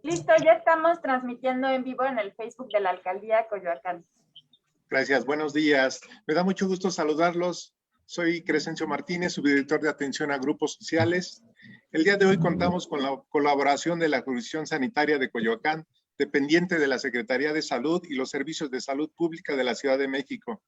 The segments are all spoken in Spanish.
Listo, ya estamos transmitiendo en vivo en el Facebook de la Alcaldía Coyoacán. Gracias, buenos días. Me da mucho gusto saludarlos. Soy Crescencio Martínez, subdirector de atención a grupos sociales. El día de hoy contamos con la colaboración de la Jurisdicción Sanitaria de Coyoacán, dependiente de la Secretaría de Salud y los Servicios de Salud Pública de la Ciudad de México.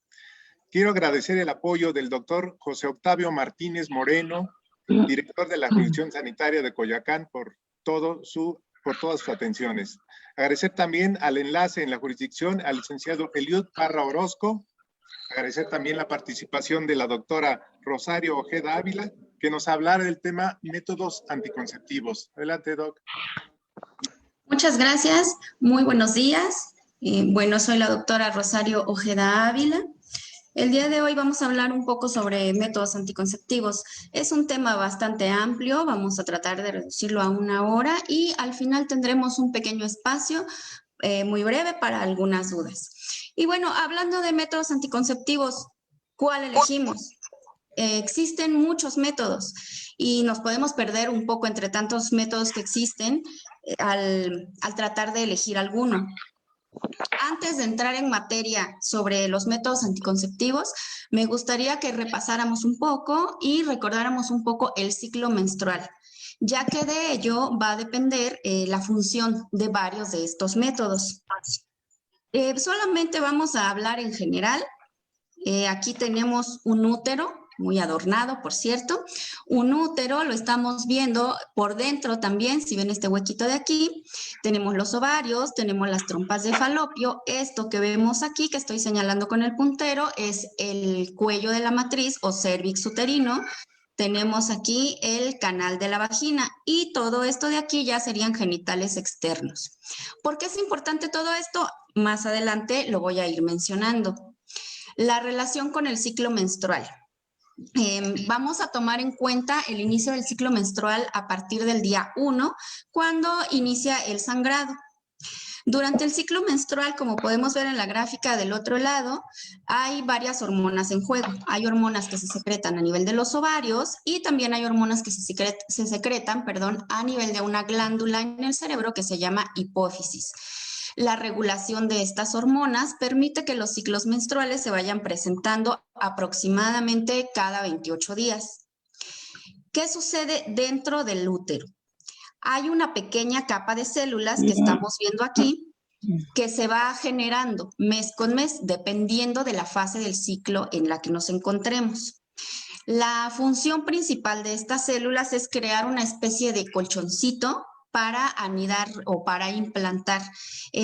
Quiero agradecer el apoyo del doctor José Octavio Martínez Moreno, director de la Jurisdicción Sanitaria de Coyoacán, por todas sus atenciones. Agradecer también al enlace en la jurisdicción al licenciado Eliud Parra Orozco. Agradecer también la participación de la doctora Rosario Ojeda Ávila, que nos hablará del tema métodos anticonceptivos. Adelante, doc. Muchas gracias. Muy buenos días. Bueno, soy la doctora Rosario Ojeda Ávila. El día de hoy vamos a hablar un poco sobre métodos anticonceptivos. Es un tema bastante amplio, vamos a tratar de reducirlo a 1 hora y al final tendremos un pequeño espacio muy breve para algunas dudas. Y bueno, hablando de métodos anticonceptivos, ¿cuál elegimos? Existen muchos métodos y nos podemos perder un poco entre tantos métodos que existen al tratar de elegir alguno. Antes de entrar en materia sobre los métodos anticonceptivos, me gustaría que repasáramos un poco y recordáramos un poco el ciclo menstrual, ya que de ello va a depender la función de varios de estos métodos. Solamente vamos a hablar en general. Aquí tenemos un útero, muy adornado, por cierto. Un útero lo estamos viendo por dentro también, si ven este huequito de aquí. Tenemos los ovarios, tenemos las trompas de falopio. Esto que vemos aquí, que estoy señalando con el puntero, es el cuello de la matriz o cérvix uterino. Tenemos aquí el canal de la vagina y todo esto de aquí ya serían genitales externos. ¿Por qué es importante todo esto? Más adelante lo voy a ir mencionando. La relación con el ciclo menstrual. Vamos a tomar en cuenta el inicio del ciclo menstrual a partir del día 1, cuando inicia el sangrado. Durante el ciclo menstrual, como podemos ver en la gráfica del otro lado, hay varias hormonas en juego. Hay hormonas que se secretan a nivel de los ovarios y también hay hormonas que se secretan, a nivel de una glándula en el cerebro que se llama hipófisis. La regulación de estas hormonas permite que los ciclos menstruales se vayan presentando aproximadamente cada 28 días. ¿Qué sucede dentro del útero? Hay una pequeña capa de células que estamos viendo aquí que se va generando mes con mes dependiendo de la fase del ciclo en la que nos encontremos. La función principal de estas células es crear una especie de colchoncito para anidar o para implantar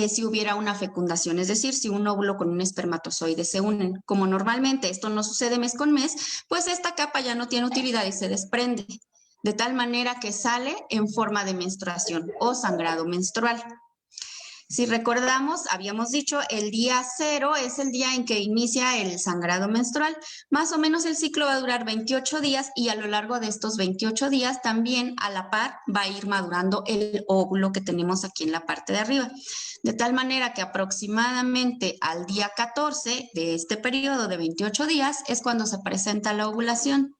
si hubiera una fecundación, es decir, si un óvulo con un espermatozoide se unen. Como normalmente esto no sucede mes con mes, pues esta capa ya no tiene utilidad y se desprende, de tal manera que sale en forma de menstruación o sangrado menstrual. Si recordamos, habíamos dicho, el día 0 es el día en que inicia el sangrado menstrual. Más o menos el ciclo va a durar 28 días y a lo largo de estos 28 días también a la par va a ir madurando el óvulo que tenemos aquí en la parte de arriba. De tal manera que aproximadamente al día 14 de este periodo de 28 días es cuando se presenta la ovulación.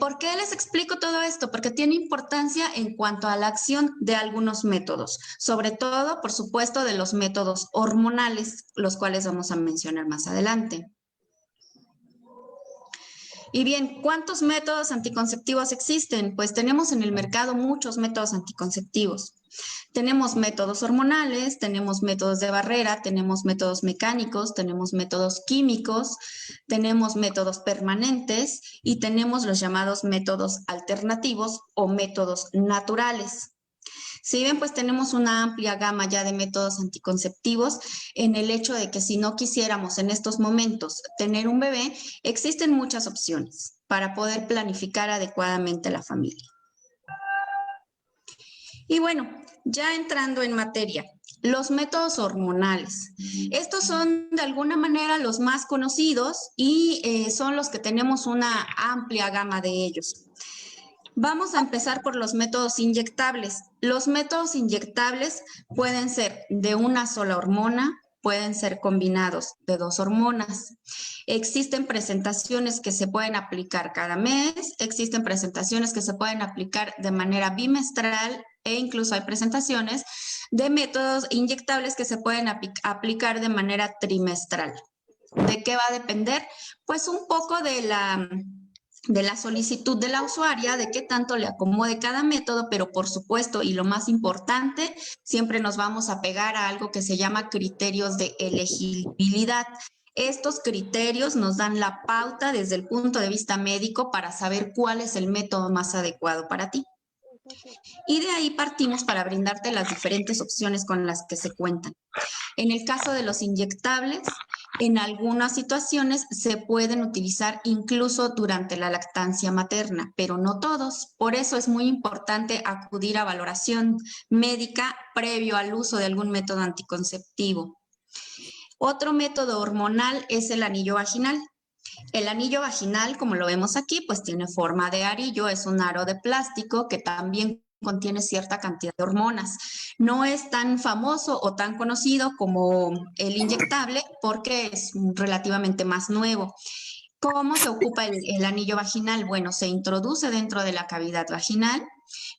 ¿Por qué les explico todo esto? Porque tiene importancia en cuanto a la acción de algunos métodos, sobre todo, por supuesto, de los métodos hormonales, los cuales vamos a mencionar más adelante. Y bien, ¿cuántos métodos anticonceptivos existen? Pues tenemos en el mercado muchos métodos anticonceptivos. Tenemos métodos hormonales, tenemos métodos de barrera, tenemos métodos mecánicos, tenemos métodos químicos, tenemos métodos permanentes y tenemos los llamados métodos alternativos o métodos naturales. Si bien, pues tenemos una amplia gama ya de métodos anticonceptivos en el hecho de que si no quisiéramos en estos momentos tener un bebé, existen muchas opciones para poder planificar adecuadamente la familia. Y bueno, ya entrando en materia, los métodos hormonales. Estos son de alguna manera los más conocidos y son los que tenemos una amplia gama de ellos. Vamos a empezar por los métodos inyectables. Los métodos inyectables pueden ser de una sola hormona, pueden ser combinados de 2 hormonas. Existen presentaciones que se pueden aplicar cada mes, existen presentaciones que se pueden aplicar de manera bimestral e incluso hay presentaciones de métodos inyectables que se pueden aplicar de manera trimestral. ¿De qué va a depender? Pues un poco de la solicitud de la usuaria, de qué tanto le acomode cada método, pero por supuesto, y lo más importante, siempre nos vamos a pegar a algo que se llama criterios de elegibilidad. Estos criterios nos dan la pauta desde el punto de vista médico para saber cuál es el método más adecuado para ti. Y de ahí partimos para brindarte las diferentes opciones con las que se cuentan. En el caso de los inyectables, en algunas situaciones se pueden utilizar incluso durante la lactancia materna, pero no todos. Por eso es muy importante acudir a valoración médica previo al uso de algún método anticonceptivo. Otro método hormonal es el anillo vaginal. El anillo vaginal, como lo vemos aquí, pues tiene forma de arillo, es un aro de plástico que también contiene cierta cantidad de hormonas. No es tan famoso o tan conocido como el inyectable porque es relativamente más nuevo. ¿Cómo se ocupa el anillo vaginal? Bueno, se introduce dentro de la cavidad vaginal.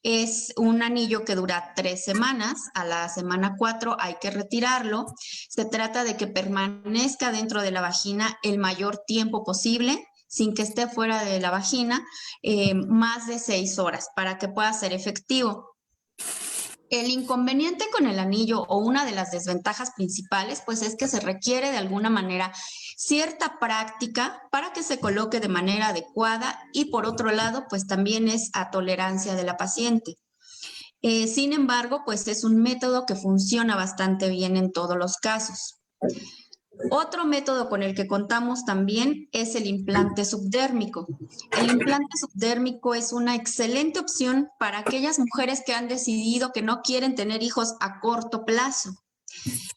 Es un anillo que dura 3 semanas. A la semana 4 hay que retirarlo. Se trata de que permanezca dentro de la vagina el mayor tiempo posible, sin que esté fuera de la vagina, más de 6 horas para que pueda ser efectivo. El inconveniente con el anillo o una de las desventajas principales, pues es que se requiere de alguna manera cierta práctica para que se coloque de manera adecuada y por otro lado, pues también es a tolerancia de la paciente. Sin embargo, pues es un método que funciona bastante bien en todos los casos. Otro método con el que contamos también es el implante subdérmico. El implante subdérmico es una excelente opción para aquellas mujeres que han decidido que no quieren tener hijos a corto plazo.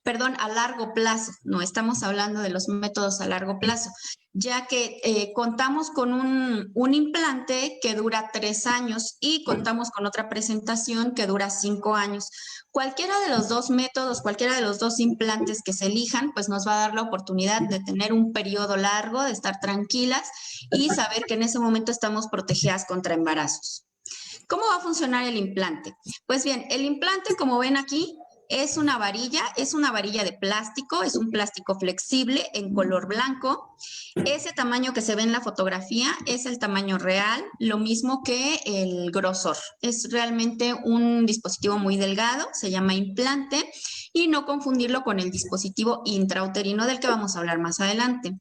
Perdón, a largo plazo. No estamos hablando de los métodos a largo plazo, ya que contamos con un implante que dura 3 años y contamos con otra presentación que dura 5 años. Cualquiera de los dos métodos, cualquiera de los dos implantes que se elijan, pues nos va a dar la oportunidad de tener un periodo largo, de estar tranquilas y saber que en ese momento estamos protegidas contra embarazos. ¿Cómo va a funcionar el implante? Pues bien, el implante, como ven aquí, es una varilla de plástico, es un plástico flexible en color blanco. Ese tamaño que se ve en la fotografía es el tamaño real, lo mismo que el grosor. Es realmente un dispositivo muy delgado, se llama implante, y no confundirlo con el dispositivo intrauterino del que vamos a hablar más adelante.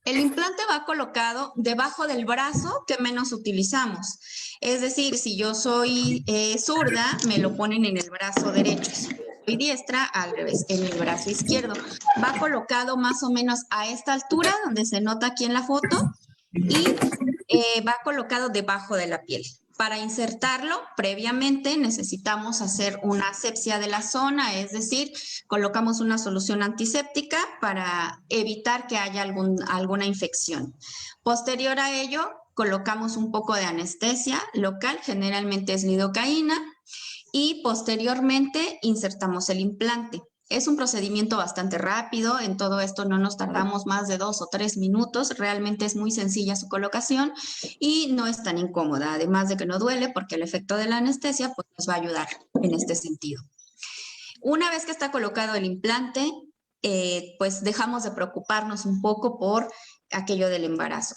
El implante va colocado debajo del brazo que menos utilizamos. Es decir, si yo soy zurda, me lo ponen en el brazo derecho. Si soy diestra, al revés, en el brazo izquierdo. Va colocado más o menos a esta altura, donde se nota aquí en la foto, y va colocado debajo de la piel. Para insertarlo, previamente necesitamos hacer una asepsia de la zona, es decir, colocamos una solución antiséptica para evitar que haya alguna infección. Posterior a ello, colocamos un poco de anestesia local, generalmente es lidocaína, y posteriormente insertamos el implante. Es un procedimiento bastante rápido, en todo esto no nos tardamos más de 2 o 3 minutos, realmente es muy sencilla su colocación y no es tan incómoda, además de que no duele porque el efecto de la anestesia pues, nos va a ayudar en este sentido. Una vez que está colocado el implante, pues dejamos de preocuparnos un poco por aquello del embarazo.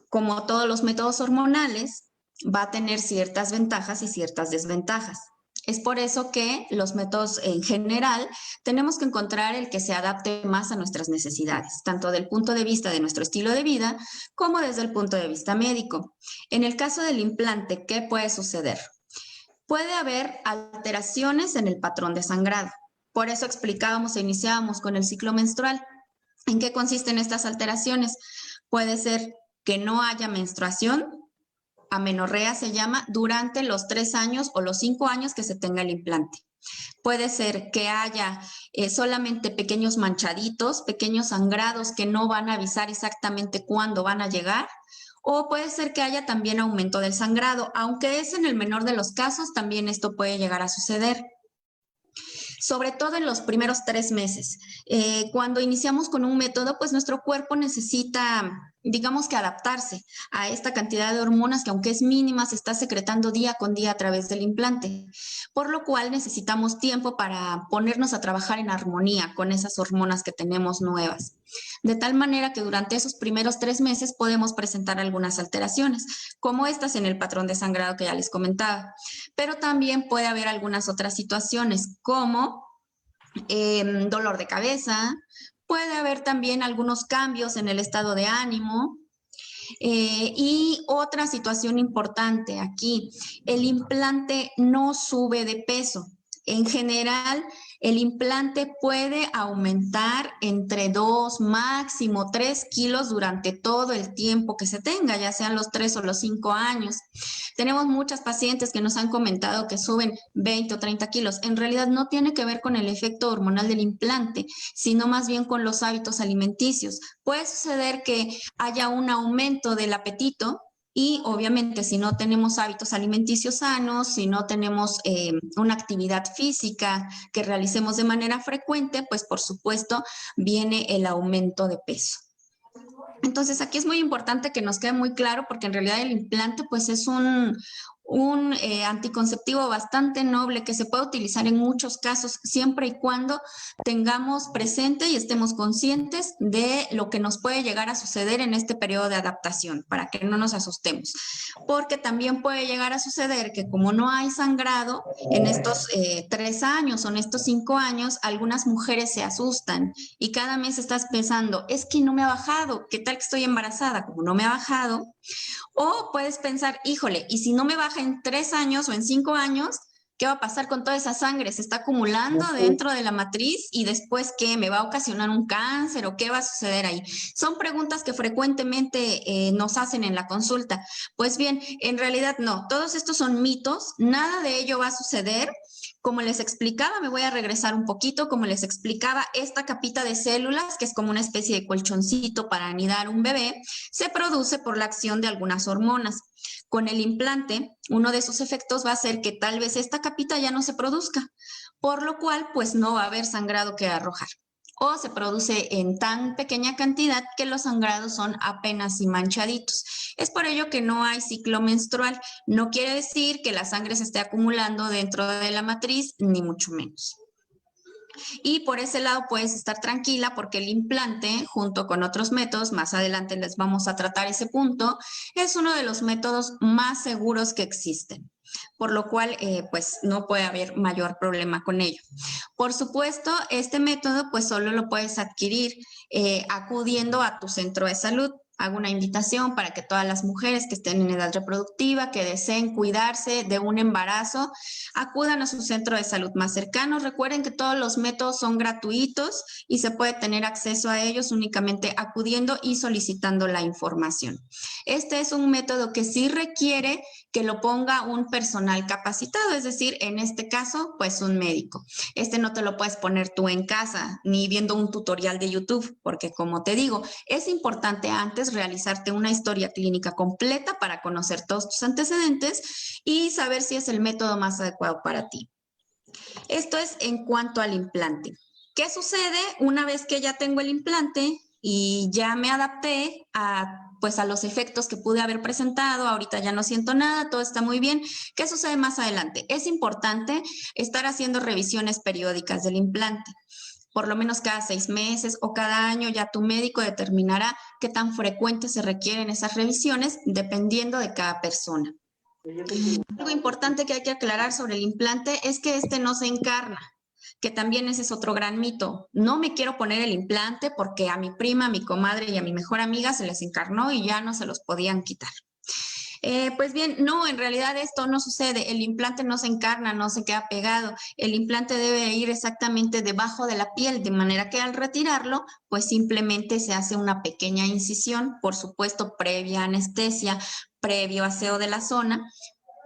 Como todos los métodos hormonales, va a tener ciertas ventajas y ciertas desventajas. Es por eso que los métodos en general tenemos que encontrar el que se adapte más a nuestras necesidades, tanto del punto de vista de nuestro estilo de vida como desde el punto de vista médico. En el caso del implante, ¿qué puede suceder? Puede haber alteraciones en el patrón de sangrado. Por eso explicábamos e iniciábamos con el ciclo menstrual. ¿En qué consisten estas alteraciones? Puede ser que no haya menstruación, amenorrea se llama, durante los 3 años o los 5 años que se tenga el implante. Puede ser que haya solamente pequeños manchaditos, pequeños sangrados que no van a avisar exactamente cuándo van a llegar, o puede ser que haya también aumento del sangrado, aunque es en el menor de los casos, también esto puede llegar a suceder. Sobre todo en los primeros 3 meses. Cuando iniciamos con un método, pues nuestro cuerpo necesita digamos que adaptarse a esta cantidad de hormonas que aunque es mínima, se está secretando día con día a través del implante, por lo cual necesitamos tiempo para ponernos a trabajar en armonía con esas hormonas que tenemos nuevas. De tal manera que durante esos primeros 3 meses podemos presentar algunas alteraciones, como estas en el patrón de sangrado que ya les comentaba. Pero también puede haber algunas otras situaciones, como dolor de cabeza, puede haber también algunos cambios en el estado de ánimo. Y otra situación importante aquí, el implante no sube de peso. En general, el implante puede aumentar entre 2, máximo 3 kilos durante todo el tiempo que se tenga, ya sean los 3 o los 5 años. Tenemos muchas pacientes que nos han comentado que suben 20 o 30 kilos. En realidad no tiene que ver con el efecto hormonal del implante, sino más bien con los hábitos alimenticios. Puede suceder que haya un aumento del apetito y obviamente si no tenemos hábitos alimenticios sanos, si no tenemos una actividad física que realicemos de manera frecuente, pues por supuesto viene el aumento de peso. Entonces aquí es muy importante que nos quede muy claro porque en realidad el implante pues es un anticonceptivo bastante noble que se puede utilizar en muchos casos siempre y cuando tengamos presente y estemos conscientes de lo que nos puede llegar a suceder en este periodo de adaptación para que no nos asustemos. Porque también puede llegar a suceder que como no hay sangrado en estos 3 años o en estos 5 años, algunas mujeres se asustan y cada mes estás pensando, es que no me ha bajado, ¿qué tal que estoy embarazada? Como no me ha bajado. O puedes pensar, híjole, ¿y si no me baja en 3 años o en 5 años? ¿Qué va a pasar con toda esa sangre? ¿Se está acumulando dentro de la matriz y después qué? ¿Me va a ocasionar un cáncer o qué va a suceder ahí? Son preguntas que frecuentemente nos hacen en la consulta. Pues bien, en realidad no, todos estos son mitos, nada de ello va a suceder. Como les explicaba, me voy a regresar un poquito, como les explicaba, esta capita de células, que es como una especie de colchoncito para anidar un bebé, se produce por la acción de algunas hormonas. Con el implante, uno de sus efectos va a ser que tal vez esta capita ya no se produzca, por lo cual pues no va a haber sangrado que arrojar. O se produce en tan pequeña cantidad que los sangrados son apenas y manchaditos. Es por ello que no hay ciclo menstrual. No quiere decir que la sangre se esté acumulando dentro de la matriz, ni mucho menos. Y por ese lado puedes estar tranquila porque el implante, junto con otros métodos, más adelante les vamos a tratar ese punto, es uno de los métodos más seguros que existen, por lo cual pues no puede haber mayor problema con ello. Por supuesto, este método pues solo lo puedes adquirir acudiendo a tu centro de salud. Hago una invitación para que todas las mujeres que estén en edad reproductiva, que deseen cuidarse de un embarazo, acudan a su centro de salud más cercano. Recuerden que todos los métodos son gratuitos y se puede tener acceso a ellos únicamente acudiendo y solicitando la información. Este es un método que sí requiere que lo ponga un personal capacitado, es decir, en este caso, pues un médico. Este no te lo puedes poner tú en casa ni viendo un tutorial de YouTube, porque como te digo, es importante antes realizarte una historia clínica completa para conocer todos tus antecedentes y saber si es el método más adecuado para ti. Esto es en cuanto al implante. ¿Qué sucede una vez que ya tengo el implante y ya me adapté a los efectos que pude haber presentado? Ahorita ya no siento nada, todo está muy bien. ¿Qué sucede más adelante? Es importante estar haciendo revisiones periódicas del implante. Por lo menos cada 6 meses o cada año ya tu médico determinará qué tan frecuentes se requieren esas revisiones dependiendo de cada persona. Algo importante que hay que aclarar sobre el implante es que este no se encarna, que también ese es otro gran mito. No me quiero poner el implante porque a mi prima, a mi comadre y a mi mejor amiga se les encarnó y ya no se los podían quitar. Pues bien, no, en realidad esto no sucede. El implante no se encarna, no se queda pegado. El implante debe ir exactamente debajo de la piel, de manera que al retirarlo, pues simplemente se hace una pequeña incisión, por supuesto, previa anestesia, previo aseo de la zona.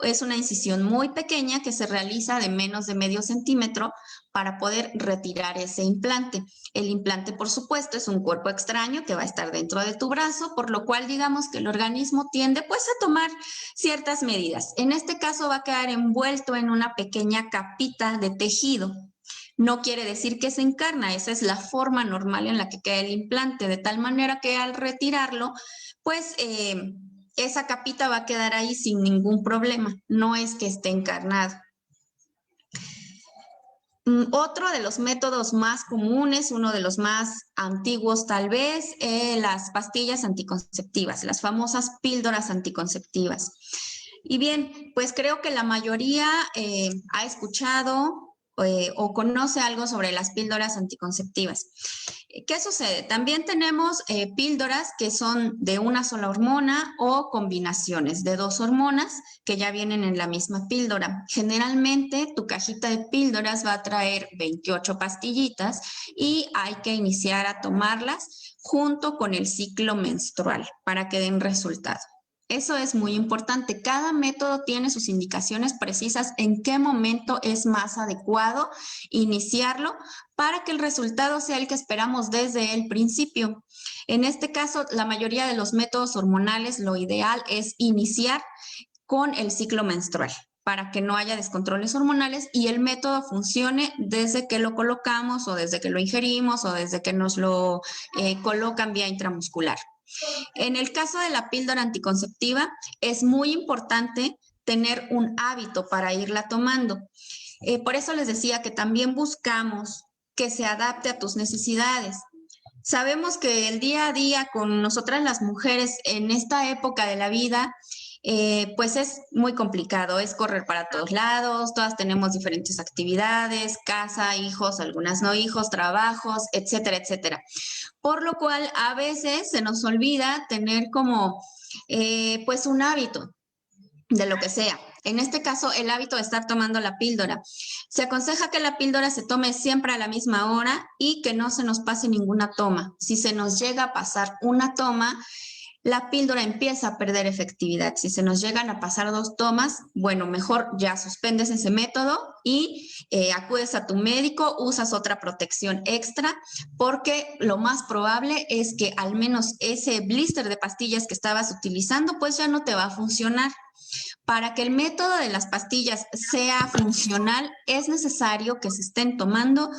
Es una incisión muy pequeña que se realiza de menos de medio centímetro para poder retirar ese implante. El implante, por supuesto, es un cuerpo extraño que va a estar dentro de tu brazo, por lo cual digamos que el organismo tiende pues a tomar ciertas medidas. En este caso va a quedar envuelto en una pequeña capita de tejido. No quiere decir que se encarna, esa es la forma normal en la que queda el implante, de tal manera que al retirarlo, pues esa capita va a quedar ahí sin ningún problema, no es que esté encarnado. Otro de los métodos más comunes, uno de los más antiguos tal vez, las pastillas anticonceptivas, las famosas píldoras anticonceptivas. Y bien, pues creo que la mayoría ha escuchado o conoce algo sobre las píldoras anticonceptivas. ¿Qué sucede? También tenemos píldoras que son de una sola hormona o combinaciones de 2 hormonas que ya vienen en la misma píldora. Generalmente tu cajita de píldoras va a traer 28 pastillitas y hay que iniciar a tomarlas junto con el ciclo menstrual para que den resultado. Eso es muy importante. Cada método tiene sus indicaciones precisas en qué momento es más adecuado iniciarlo para que el resultado sea el que esperamos desde el principio. En este caso, la mayoría de los métodos hormonales, lo ideal es iniciar con el ciclo menstrual para que no haya descontroles hormonales y el método funcione desde que lo colocamos o desde que lo ingerimos o desde que nos lo colocan vía intramuscular. En el caso de la píldora anticonceptiva, es muy importante tener un hábito para irla tomando. Por eso les decía que también buscamos que se adapte a tus necesidades. Sabemos que el día a día con nosotras las mujeres en esta época de la vida, pues es muy complicado, es correr para todos lados, todas tenemos diferentes actividades, casa, hijos, algunas no hijos, trabajos, etcétera, etcétera. Por lo cual a veces se nos olvida tener como pues un hábito de lo que sea. En este caso, el hábito de estar tomando la píldora. Se aconseja que la píldora se tome siempre a la misma hora y que no se nos pase ninguna toma. Si se nos llega a pasar una toma, la píldora empieza a perder efectividad. Si se nos llegan a pasar 2 tomas, bueno, mejor ya suspendes ese método y acudes a tu médico, usas otra protección extra, porque lo más probable es que al menos ese blister de pastillas que estabas utilizando, pues ya no te va a funcionar. Para que el método de las pastillas sea funcional, es necesario que se estén tomando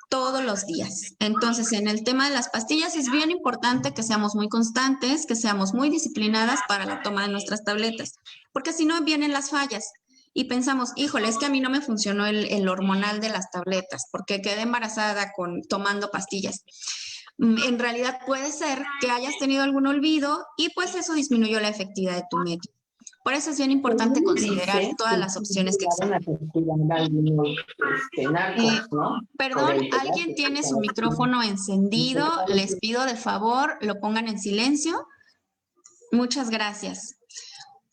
todos los días. Entonces, en el tema de las pastillas es bien importante que seamos muy constantes, que seamos muy disciplinadas para la toma de nuestras tabletas, porque si no vienen las fallas y pensamos, híjole, es que a mí no me funcionó el hormonal de las tabletas porque quedé embarazada tomando pastillas. En realidad puede ser que hayas tenido algún olvido y pues eso disminuyó la efectividad de tu método. Por eso es bien importante considerar todas las opciones que existen. Perdón, alguien tiene su micrófono encendido. Les pido de favor lo pongan en silencio. Muchas gracias.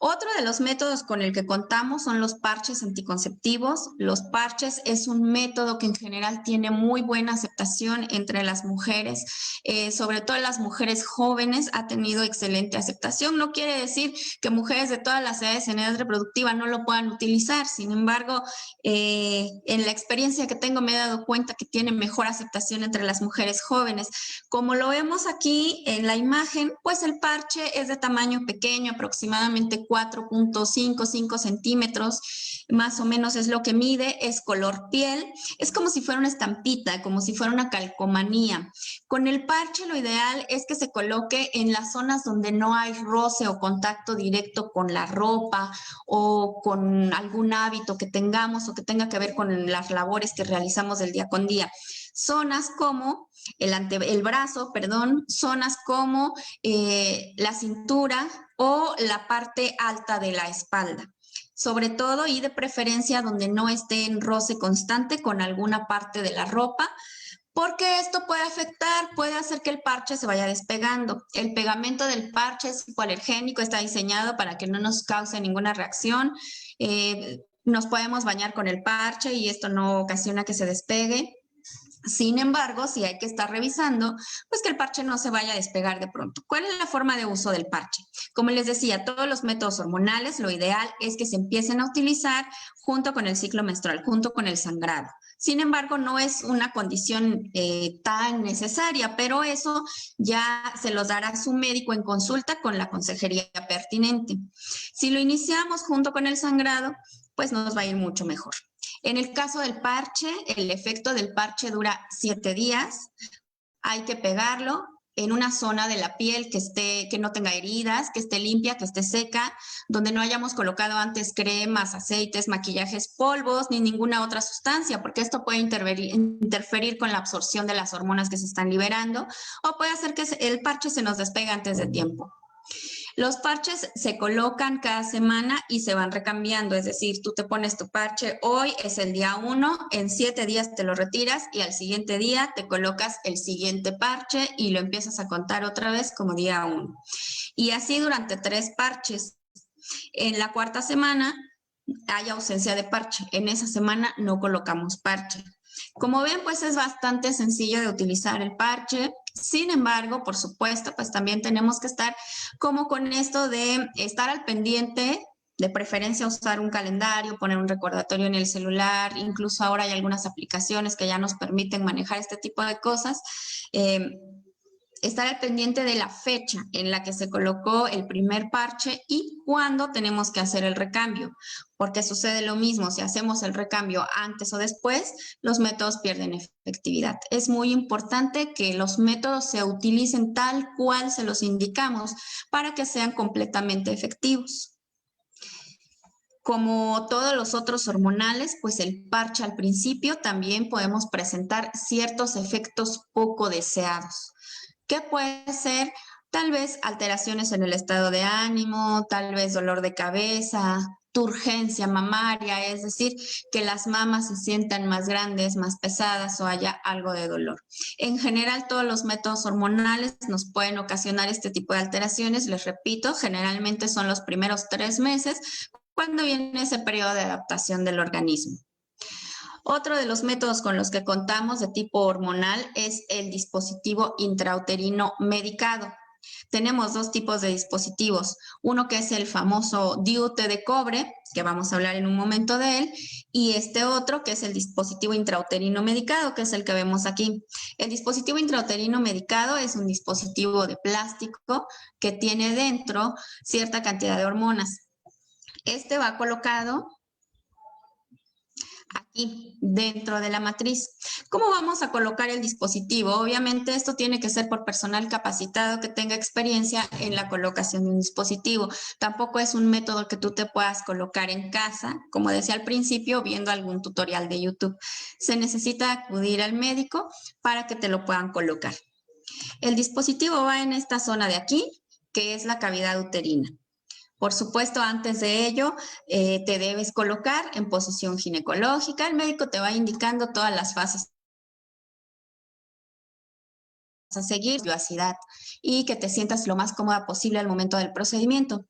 Otro de los métodos con el que contamos son los parches anticonceptivos. Los parches es un método que en general tiene muy buena aceptación entre las mujeres, sobre todo las mujeres jóvenes ha tenido excelente aceptación. No quiere decir que mujeres de todas las edades en edad reproductiva no lo puedan utilizar. Sin embargo, en la experiencia que tengo me he dado cuenta que tiene mejor aceptación entre las mujeres jóvenes. Como lo vemos aquí en la imagen, pues el parche es de tamaño pequeño, aproximadamente 4.55 centímetros, más o menos es lo que mide, es color piel, es como si fuera una estampita, como si fuera una calcomanía. Con el parche lo ideal es que se coloque en las zonas donde no hay roce o contacto directo con la ropa o con algún hábito que tengamos o que tenga que ver con las labores que realizamos del día con día. Zonas como el brazo, zonas como la cintura o la parte alta de la espalda. Sobre todo y de preferencia donde no esté en roce constante con alguna parte de la ropa, porque esto puede afectar, puede hacer que el parche se vaya despegando. El pegamento del parche es hipoalergénico, está diseñado para que no nos cause ninguna reacción. Nos podemos bañar con el parche y esto no ocasiona que se despegue. Sin embargo, sí hay que estar revisando, pues que el parche no se vaya a despegar de pronto. ¿Cuál es la forma de uso del parche? Como les decía, todos los métodos hormonales, lo ideal es que se empiecen a utilizar junto con el ciclo menstrual, junto con el sangrado. Sin embargo, no es una condición tan necesaria, pero eso ya se los dará su médico en consulta con la consejería pertinente. Si lo iniciamos junto con el sangrado, pues nos va a ir mucho mejor. En el caso del parche, el efecto del parche dura 7 días. Hay que pegarlo en una zona de la piel que no tenga heridas, que esté limpia, que esté seca, donde no hayamos colocado antes cremas, aceites, maquillajes, polvos, ni ninguna otra sustancia, porque esto puede interferir con la absorción de las hormonas que se están liberando o puede hacer que el parche se nos despegue antes de tiempo. Los parches se colocan cada semana y se van recambiando, es decir, tú te pones tu parche, hoy es el día 1, en 7 días te lo retiras y al siguiente día te colocas el siguiente parche y lo empiezas a contar otra vez como día 1. Y así durante 3 parches. En la 4ª semana hay ausencia de parche, en esa semana no colocamos parche. Como ven, pues es bastante sencillo de utilizar el parche. Sin embargo, por supuesto, pues también tenemos que estar como con esto de estar al pendiente, de preferencia usar un calendario, poner un recordatorio en el celular. Incluso ahora hay algunas aplicaciones que ya nos permiten manejar este tipo de cosas. Estar al pendiente de la fecha en la que se colocó el primer parche y cuándo tenemos que hacer el recambio, porque sucede lo mismo, si hacemos el recambio antes o después, los métodos pierden efectividad. Es muy importante que los métodos se utilicen tal cual se los indicamos para que sean completamente efectivos. Como todos los otros hormonales, pues el parche al principio también podemos presentar ciertos efectos poco deseados. ¿Qué puede ser? Tal vez alteraciones en el estado de ánimo, tal vez dolor de cabeza, turgencia mamaria, es decir, que las mamas se sientan más grandes, más pesadas o haya algo de dolor. En general, todos los métodos hormonales nos pueden ocasionar este tipo de alteraciones. Les repito, generalmente son los primeros 3 meses cuando viene ese periodo de adaptación del organismo. Otro de los métodos con los que contamos de tipo hormonal es el dispositivo intrauterino medicado. Tenemos 2 tipos de dispositivos, uno que es el famoso DIU T de cobre, que vamos a hablar en un momento de él, y este otro que es el dispositivo intrauterino medicado, que es el que vemos aquí. El dispositivo intrauterino medicado es un dispositivo de plástico que tiene dentro cierta cantidad de hormonas. Este va colocado aquí dentro de la matriz. ¿Cómo vamos a colocar el dispositivo? Obviamente esto tiene que ser por personal capacitado que tenga experiencia en la colocación de un dispositivo. Tampoco es un método que tú te puedas colocar en casa, como decía al principio, viendo algún tutorial de YouTube. Se necesita acudir al médico para que te lo puedan colocar. El dispositivo va en esta zona de aquí, que es la cavidad uterina. Por supuesto, antes de ello, te debes colocar en posición ginecológica. El médico te va indicando todas las fases a seguir, privacidad y que te sientas lo más cómoda posible al momento del procedimiento.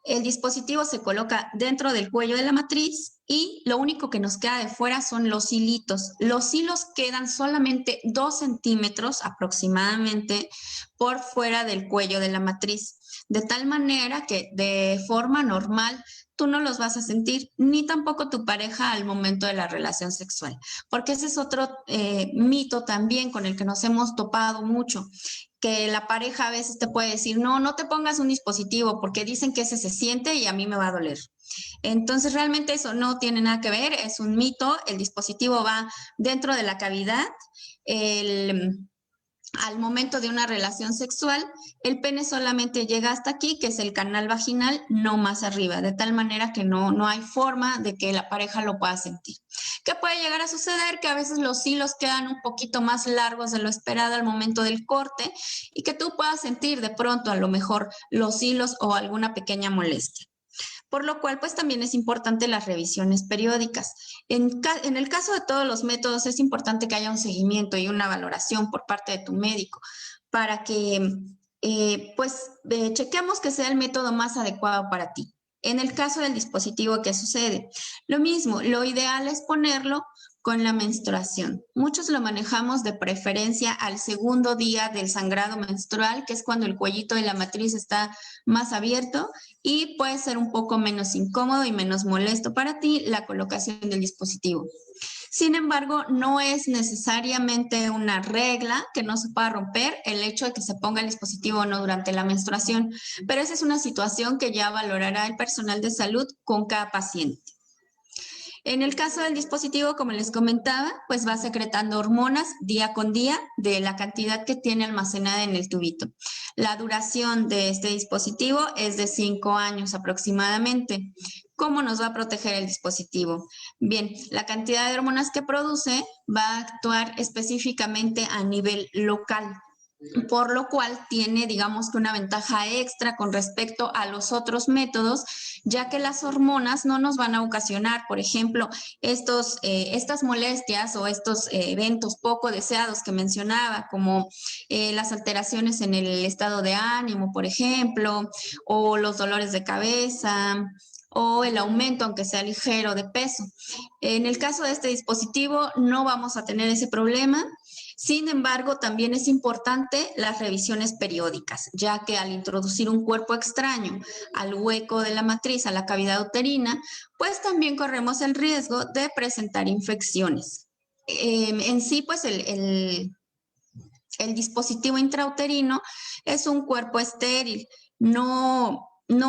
El dispositivo se coloca dentro del cuello de la matriz y lo único que nos queda de fuera son los hilitos. Los hilos quedan solamente 2 centímetros aproximadamente por fuera del cuello de la matriz, de tal manera que de forma normal tú no los vas a sentir, ni tampoco tu pareja al momento de la relación sexual, porque ese es otro mito también con el que nos hemos topado mucho, que la pareja a veces te puede decir, no, no te pongas un dispositivo porque dicen que ese se siente y a mí me va a doler. Entonces, realmente eso no tiene nada que ver, es un mito. El dispositivo va dentro de la cavidad. Al momento de una relación sexual, el pene solamente llega hasta aquí, que es el canal vaginal, no más arriba, de tal manera que no hay forma de que la pareja lo pueda sentir. ¿Qué puede llegar a suceder? Que a veces los hilos quedan un poquito más largos de lo esperado al momento del corte y que tú puedas sentir de pronto a lo mejor los hilos o alguna pequeña molestia. Por lo cual, pues también es importante las revisiones periódicas. En el caso de todos los métodos, es importante que haya un seguimiento y una valoración por parte de tu médico para que, chequemos que sea el método más adecuado para ti. En el caso del dispositivo, ¿qué sucede? Lo mismo, lo ideal es ponerlo con la menstruación. Muchos lo manejamos de preferencia al segundo día del sangrado menstrual, que es cuando el cuellito de la matriz está más abierto y puede ser un poco menos incómodo y menos molesto para ti la colocación del dispositivo. Sin embargo, no es necesariamente una regla que no se pueda romper el hecho de que se ponga el dispositivo o no durante la menstruación, pero esa es una situación que ya valorará el personal de salud con cada paciente. En el caso del dispositivo, como les comentaba, pues va secretando hormonas día con día de la cantidad que tiene almacenada en el tubito. La duración de este dispositivo es de 5 años aproximadamente. ¿Cómo nos va a proteger el dispositivo? Bien, la cantidad de hormonas que produce va a actuar específicamente a nivel local, por lo cual tiene, digamos que una ventaja extra con respecto a los otros métodos, ya que las hormonas no nos van a ocasionar, por ejemplo, estas molestias o estos eventos poco deseados que mencionaba, como las alteraciones en el estado de ánimo, por ejemplo, o los dolores de cabeza, o el aumento, aunque sea ligero, de peso. En el caso de este dispositivo no vamos a tener ese problema. Sin embargo, también es importante las revisiones periódicas, ya que al introducir un cuerpo extraño al hueco de la matriz, a la cavidad uterina, pues también corremos el riesgo de presentar infecciones. En sí, pues el dispositivo intrauterino es un cuerpo estéril. No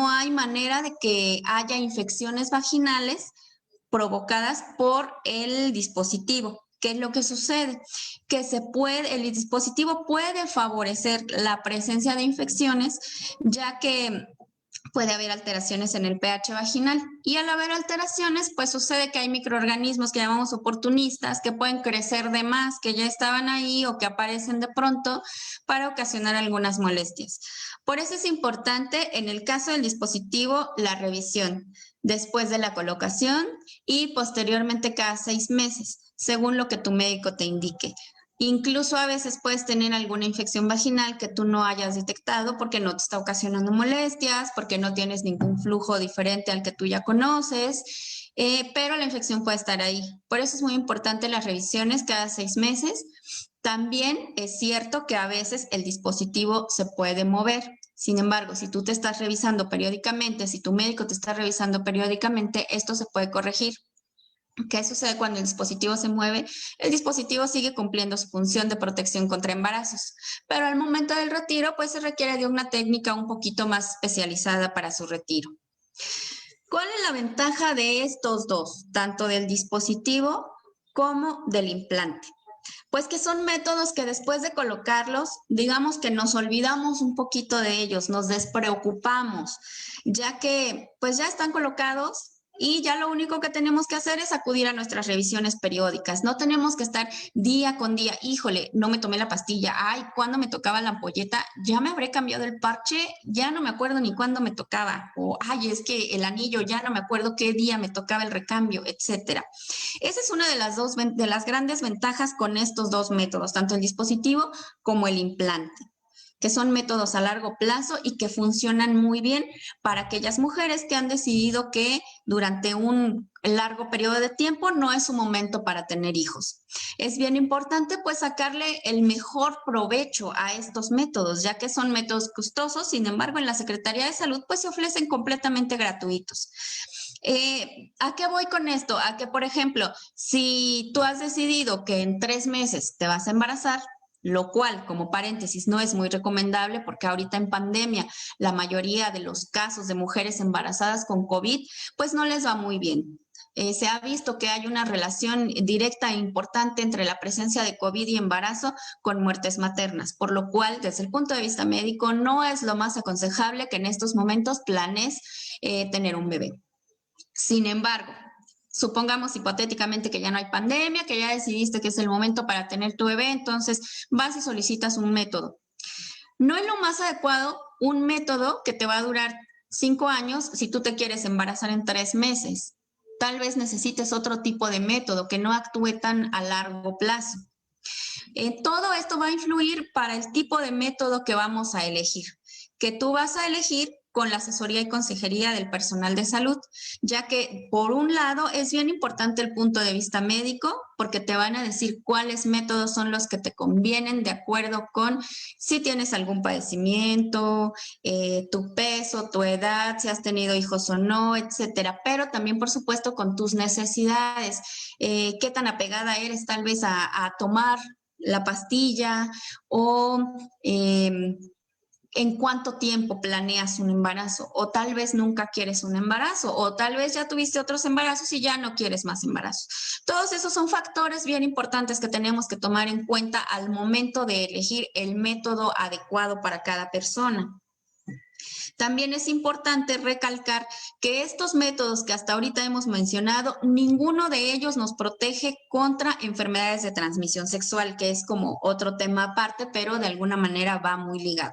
hay manera de que haya infecciones vaginales provocadas por el dispositivo. ¿Qué es lo que sucede? Que el dispositivo puede favorecer la presencia de infecciones, ya que puede haber alteraciones en el pH vaginal. Y al haber alteraciones, pues sucede que hay microorganismos que llamamos oportunistas, que pueden crecer de más, que ya estaban ahí o que aparecen de pronto para ocasionar algunas molestias. Por eso es importante, en el caso del dispositivo, la revisión después de la colocación y posteriormente cada 6 meses, según lo que tu médico te indique. Incluso a veces puedes tener alguna infección vaginal que tú no hayas detectado porque no te está ocasionando molestias, porque no tienes ningún flujo diferente al que tú ya conoces, pero la infección puede estar ahí. Por eso es muy importante las revisiones cada 6 meses. También es cierto que a veces el dispositivo se puede mover. Sin embargo, si tú te estás revisando periódicamente, si tu médico te está revisando periódicamente, esto se puede corregir. ¿Qué sucede cuando el dispositivo se mueve? El dispositivo sigue cumpliendo su función de protección contra embarazos, pero al momento del retiro, pues se requiere de una técnica un poquito más especializada para su retiro. ¿Cuál es la ventaja de estos dos, tanto del dispositivo como del implante? Pues que son métodos que después de colocarlos, digamos que nos olvidamos un poquito de ellos, nos despreocupamos, ya que pues ya están colocados y ya lo único que tenemos que hacer es acudir a nuestras revisiones periódicas. No tenemos que estar día con día, híjole, no me tomé la pastilla, ay, ¿cuándo me tocaba la ampolleta? Ya me habré cambiado el parche, ya no me acuerdo ni cuándo me tocaba, o ay, es que el anillo, ya no me acuerdo qué día me tocaba el recambio, etcétera. Esa es una de las grandes ventajas con estos dos métodos, tanto el dispositivo como el implante, que son métodos a largo plazo y que funcionan muy bien para aquellas mujeres que han decidido que durante un largo periodo de tiempo no es su momento para tener hijos. Es bien importante pues sacarle el mejor provecho a estos métodos, ya que son métodos costosos, sin embargo en la Secretaría de Salud pues se ofrecen completamente gratuitos. ¿A qué voy con esto? A que, por ejemplo, si tú has decidido que en 3 meses te vas a embarazar, lo cual, como paréntesis, no es muy recomendable porque ahorita en pandemia la mayoría de los casos de mujeres embarazadas con COVID, pues no les va muy bien. Se ha visto que hay una relación directa e importante entre la presencia de COVID y embarazo con muertes maternas, por lo cual, desde el punto de vista médico, no es lo más aconsejable que en estos momentos planees tener un bebé. Sin embargo, supongamos hipotéticamente que ya no hay pandemia, que ya decidiste que es el momento para tener tu bebé, entonces vas y solicitas un método. No es lo más adecuado un método que te va a durar 5 años si tú te quieres embarazar en 3 meses. Tal vez necesites otro tipo de método que no actúe tan a largo plazo. Todo esto va a influir para el tipo de método que vamos a elegir, que tú vas a elegir con la asesoría y consejería del personal de salud, ya que por un lado es bien importante el punto de vista médico, porque te van a decir cuáles métodos son los que te convienen de acuerdo con si tienes algún padecimiento, tu peso, tu edad, si has tenido hijos o no, etcétera, pero también por supuesto con tus necesidades, qué tan apegada eres tal vez a tomar la pastilla o en cuánto tiempo planeas un embarazo, o tal vez nunca quieres un embarazo, o tal vez ya tuviste otros embarazos y ya no quieres más embarazos. Todos esos son factores bien importantes que tenemos que tomar en cuenta al momento de elegir el método adecuado para cada persona. También es importante recalcar que estos métodos que hasta ahorita hemos mencionado, ninguno de ellos nos protege contra enfermedades de transmisión sexual, que es como otro tema aparte, pero de alguna manera va muy ligado.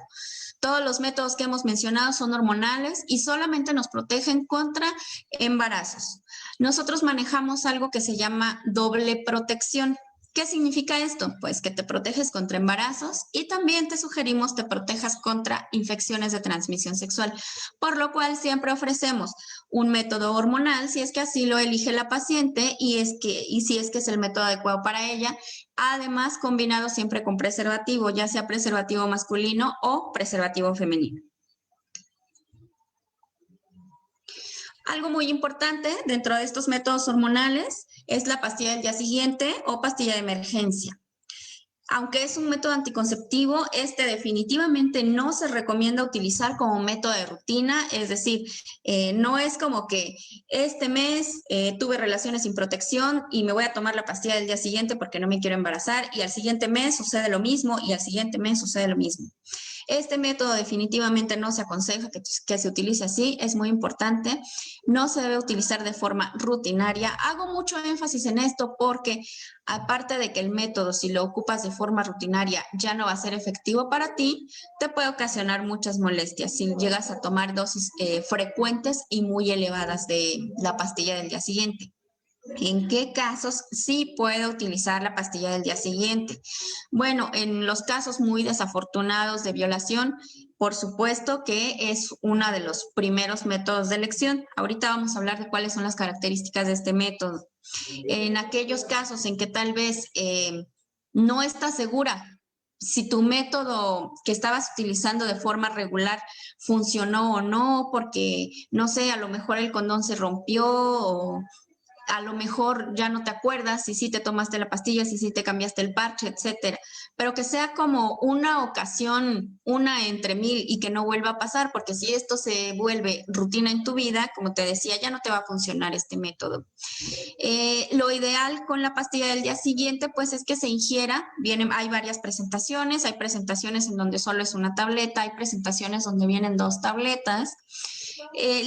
Todos los métodos que hemos mencionado son hormonales y solamente nos protegen contra embarazos. Nosotros manejamos algo que se llama doble protección. ¿Qué significa esto? Pues que te proteges contra embarazos y también te sugerimos te protejas contra infecciones de transmisión sexual, por lo cual siempre ofrecemos un método hormonal si es que así lo elige la paciente y si es que es el método adecuado para ella, además combinado siempre con preservativo, ya sea preservativo masculino o preservativo femenino. Algo muy importante dentro de estos métodos hormonales es la pastilla del día siguiente o pastilla de emergencia. Aunque es un método anticonceptivo, este definitivamente no se recomienda utilizar como método de rutina, es decir, no es como que este mes tuve relaciones sin protección y me voy a tomar la pastilla del día siguiente porque no me quiero embarazar y al siguiente mes sucede lo mismo y al siguiente mes sucede lo mismo. Este método definitivamente no se aconseja que se utilice así, es muy importante. No se debe utilizar de forma rutinaria. Hago mucho énfasis en esto porque aparte de que el método, si lo ocupas de forma rutinaria, ya no va a ser efectivo para ti, te puede ocasionar muchas molestias si llegas a tomar dosis frecuentes y muy elevadas de la pastilla del día siguiente. ¿En qué casos sí puedo utilizar la pastilla del día siguiente? Bueno, en los casos muy desafortunados de violación, por supuesto que es uno de los primeros métodos de elección. Ahorita vamos a hablar de cuáles son las características de este método. En aquellos casos en que tal vez no estás segura si tu método que estabas utilizando de forma regular funcionó o no, porque, no sé, a lo mejor el condón se rompió o a lo mejor ya no te acuerdas si sí te tomaste la pastilla, si sí te cambiaste el parche, etcétera. Pero que sea como una ocasión, una entre mil y que no vuelva a pasar, porque si esto se vuelve rutina en tu vida, como te decía, ya no te va a funcionar este método. Lo ideal con la pastilla del día siguiente, pues es que se ingiera. Hay varias presentaciones, hay presentaciones en donde solo es una tableta, hay presentaciones donde vienen 2 tabletas.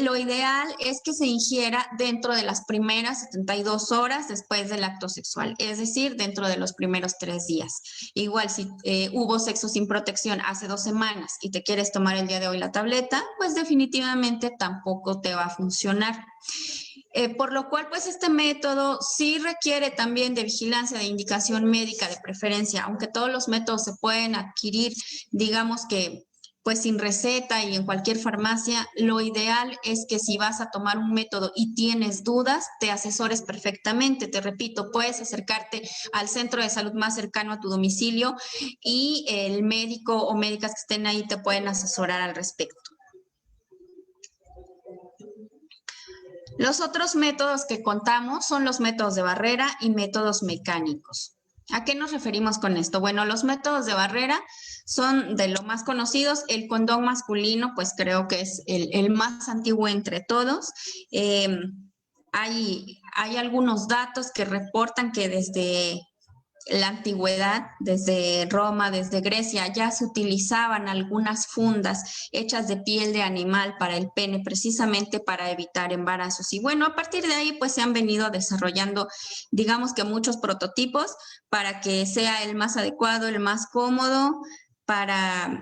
Lo ideal es que se ingiera dentro de las primeras 72 horas después del acto sexual, es decir, dentro de los primeros 3 días. Igual si hubo sexo sin protección hace 2 semanas y te quieres tomar el día de hoy la tableta, pues definitivamente tampoco te va a funcionar. Por lo cual, pues este método sí requiere también de vigilancia, de indicación médica de preferencia, aunque todos los métodos se pueden adquirir, digamos que pues sin receta y en cualquier farmacia, lo ideal es que si vas a tomar un método y tienes dudas, te asesores perfectamente. Te repito, puedes acercarte al centro de salud más cercano a tu domicilio y el médico o médicas que estén ahí te pueden asesorar al respecto. Los otros métodos que contamos son los métodos de barrera y métodos mecánicos. ¿A qué nos referimos con esto? Bueno, los métodos de barrera son de los más conocidos. El condón masculino, pues creo que es el más antiguo entre todos. Hay algunos datos que reportan que desde la antigüedad, desde Roma, desde Grecia, ya se utilizaban algunas fundas hechas de piel de animal para el pene, precisamente para evitar embarazos. Y bueno, a partir de ahí, pues se han venido desarrollando, digamos que muchos prototipos para que sea el más adecuado, el más cómodo,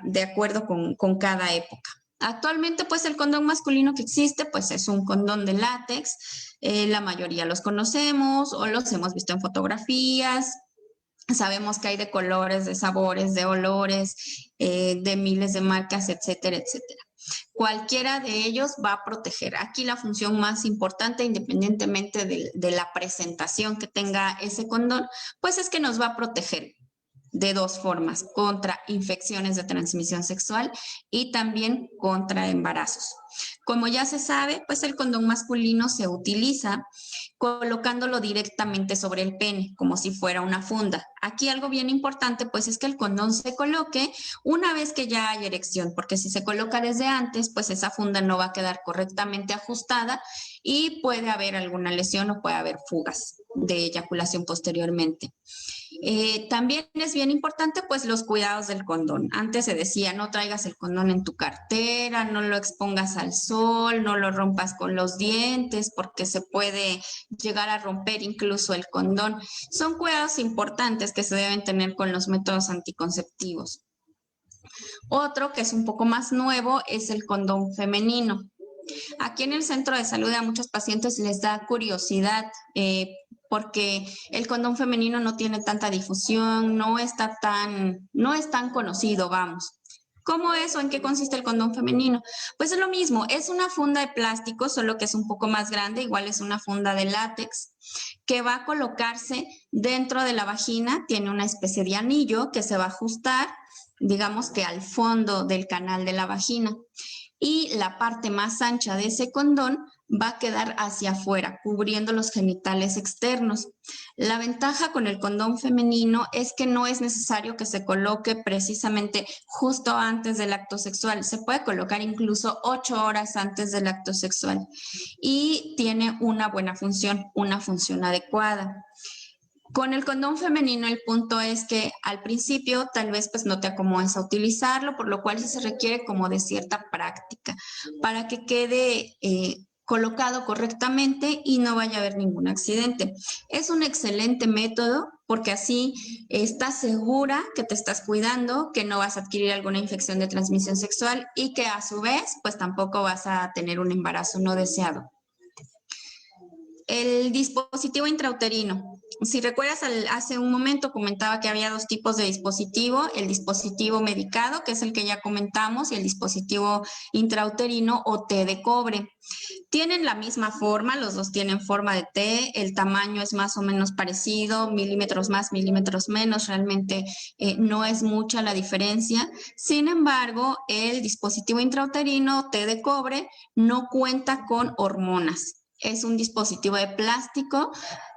de acuerdo con cada época. Actualmente, pues el condón masculino que existe, pues es un condón de látex. La mayoría los conocemos o los hemos visto en fotografías. Sabemos que hay de colores, de sabores, de olores, de miles de marcas, etcétera, etcétera. Cualquiera de ellos va a proteger. Aquí la función más importante, independientemente de la presentación que tenga ese condón, pues es que nos va a proteger. de dos formas, contra infecciones de transmisión sexual y también contra embarazos. Como ya se sabe, pues el condón masculino se utiliza colocándolo directamente sobre el pene, como si fuera una funda. Aquí algo bien importante, pues es que el condón se coloque una vez que ya hay erección, porque si se coloca desde antes, pues esa funda no va a quedar correctamente ajustada y puede haber alguna lesión o puede haber fugas de eyaculación posteriormente. También es bien importante pues los cuidados del condón. Antes se decía no traigas el condón en tu cartera, no lo expongas al sol, no lo rompas con los dientes porque se puede llegar a romper incluso el condón. Son cuidados importantes que se deben tener con los métodos anticonceptivos. Otro que es un poco más nuevo es el condón femenino. Aquí en el centro de salud a muchos pacientes les da curiosidad porque el condón femenino no tiene tanta difusión, no es tan conocido, vamos. ¿Cómo es o en qué consiste el condón femenino? Pues es lo mismo, es una funda de plástico, solo que es un poco más grande, igual es una funda de látex, que va a colocarse dentro de la vagina, tiene una especie de anillo que se va a ajustar, digamos que al fondo del canal de la vagina. Y la parte más ancha de ese condón va a quedar hacia afuera, cubriendo los genitales externos. La ventaja con el condón femenino es que no es necesario que se coloque precisamente justo antes del acto sexual. Se puede colocar incluso 8 horas antes del acto sexual y tiene una buena función, una función adecuada. Con el condón femenino el punto es que al principio tal vez pues no te acomodes a utilizarlo, por lo cual sí se requiere como de cierta práctica para que quede colocado correctamente y no vaya a haber ningún accidente. Es un excelente método porque así estás segura que te estás cuidando, que no vas a adquirir alguna infección de transmisión sexual y que a su vez pues tampoco vas a tener un embarazo no deseado. El dispositivo intrauterino. Si recuerdas, hace un momento comentaba que había dos tipos de dispositivo, el dispositivo medicado, que es el que ya comentamos, y el dispositivo intrauterino o T de cobre. Tienen la misma forma, los dos tienen forma de T, el tamaño es más o menos parecido, milímetros más, milímetros menos, realmente no es mucha la diferencia. Sin embargo, el dispositivo intrauterino T de cobre no cuenta con hormonas. Es un dispositivo de plástico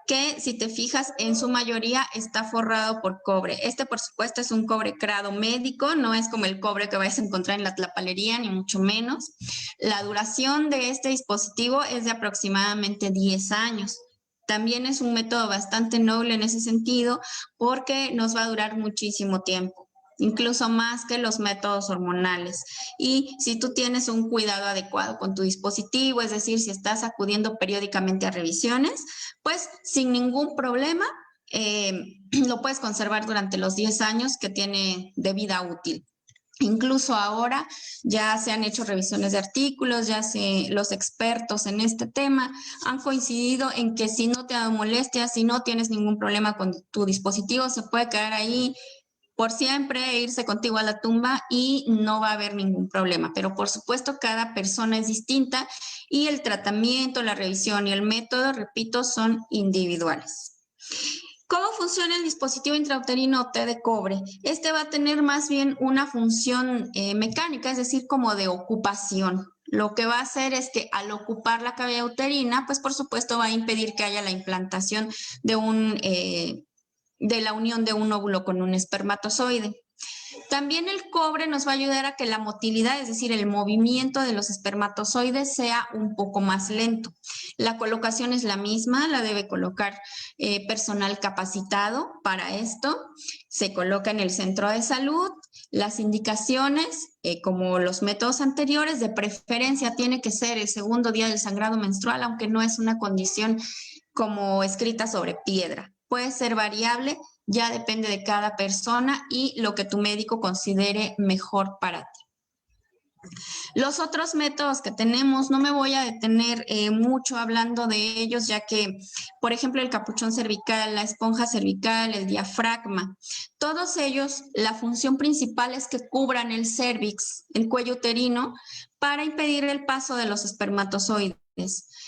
que, si te fijas, en su mayoría está forrado por cobre. Este, por supuesto, es un cobre crado médico, no es como el cobre que vais a encontrar en la tlapalería, ni mucho menos. La duración de este dispositivo es de aproximadamente 10 años. También es un método bastante noble en ese sentido porque nos va a durar muchísimo tiempo, incluso más que los métodos hormonales. Y si tú tienes un cuidado adecuado con tu dispositivo, es decir, si estás acudiendo periódicamente a revisiones, pues sin ningún problema lo puedes conservar durante los 10 años que tiene de vida útil. Incluso ahora ya se han hecho revisiones de artículos, los expertos en este tema han coincidido en que si no te ha dado molestias, si no tienes ningún problema con tu dispositivo, se puede quedar ahí por siempre, irse contigo a la tumba y no va a haber ningún problema. Pero por supuesto, cada persona es distinta y el tratamiento, la revisión y el método, repito, son individuales. ¿Cómo funciona el dispositivo intrauterino T de cobre? Este va a tener más bien una función mecánica, es decir, como de ocupación. Lo que va a hacer es que al ocupar la cavidad uterina, pues por supuesto va a impedir que haya la implantación de la unión de un óvulo con un espermatozoide. También el cobre nos va a ayudar a que la motilidad, es decir, el movimiento de los espermatozoides sea un poco más lento. La colocación es la misma, la debe colocar personal capacitado para esto. Se coloca en el centro de salud. Las indicaciones, como los métodos anteriores, de preferencia tiene que ser el segundo día del sangrado menstrual, aunque no es una condición como escrita sobre piedra. Puede ser variable, ya depende de cada persona y lo que tu médico considere mejor para ti. Los otros métodos que tenemos, no me voy a detener mucho hablando de ellos, ya que, por ejemplo, el capuchón cervical, la esponja cervical, el diafragma, todos ellos, la función principal es que cubran el cérvix, el cuello uterino, para impedir el paso de los espermatozoides.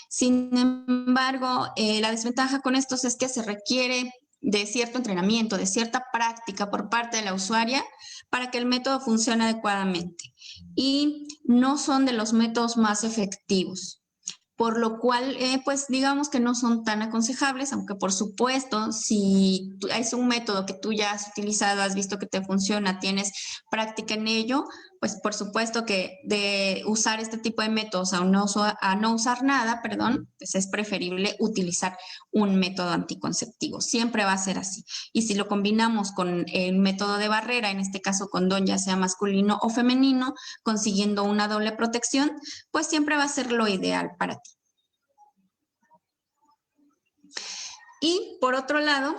Sin embargo, la desventaja con estos es que se requiere de cierto entrenamiento, de cierta práctica por parte de la usuaria para que el método funcione adecuadamente. Y no son de los métodos más efectivos, por lo cual, pues digamos que no son tan aconsejables, aunque por supuesto, si es un método que tú ya has utilizado, has visto que te funciona, tienes práctica en ello, pues por supuesto que de usar este tipo de métodos a no usar nada, perdón, pues es preferible utilizar un método anticonceptivo. Siempre va a ser así. Y si lo combinamos con el método de barrera, en este caso condón ya sea masculino o femenino, consiguiendo una doble protección, pues siempre va a ser lo ideal para ti. Y por otro lado,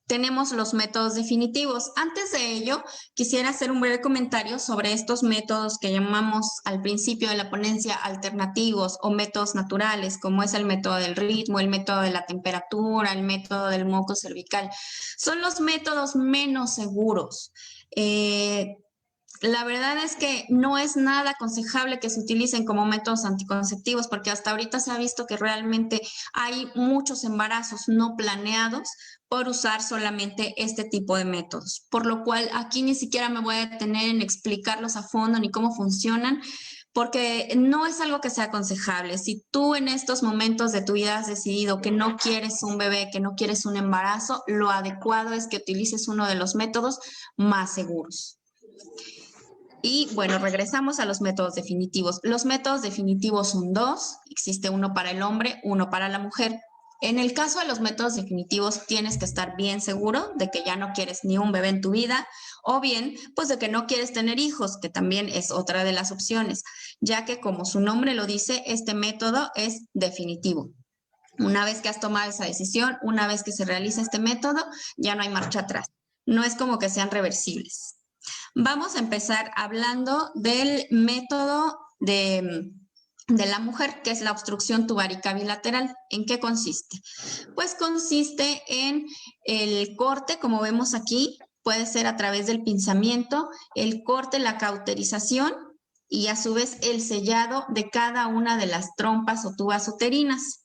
tenemos los métodos definitivos. Antes de ello, quisiera hacer un breve comentario sobre estos métodos que llamamos al principio de la ponencia alternativos o métodos naturales, como es el método del ritmo, el método de la temperatura, el método del moco cervical. Son los métodos menos seguros. La verdad es que no es nada aconsejable que se utilicen como métodos anticonceptivos porque hasta ahorita se ha visto que realmente hay muchos embarazos no planeados por usar solamente este tipo de métodos. Por lo cual aquí ni siquiera me voy a detener en explicarlos a fondo ni cómo funcionan porque no es algo que sea aconsejable. Si tú en estos momentos de tu vida has decidido que no quieres un bebé, que no quieres un embarazo, lo adecuado es que utilices uno de los métodos más seguros. Y bueno, regresamos a los métodos definitivos. Los métodos definitivos son dos. Existe uno para el hombre, uno para la mujer. En el caso de los métodos definitivos, tienes que estar bien seguro de que ya no quieres ni un bebé en tu vida o bien, pues de que no quieres tener hijos, que también es otra de las opciones, ya que como su nombre lo dice, este método es definitivo. Una vez que has tomado esa decisión, una vez que se realiza este método, ya no hay marcha atrás. No es como que sean reversibles. Vamos a empezar hablando del método de la mujer, que es la obstrucción tubárica bilateral. ¿En qué consiste? Pues consiste en el corte, como vemos aquí, puede ser a través del pinzamiento, el corte, la cauterización y a su vez el sellado de cada una de las trompas o tubas uterinas.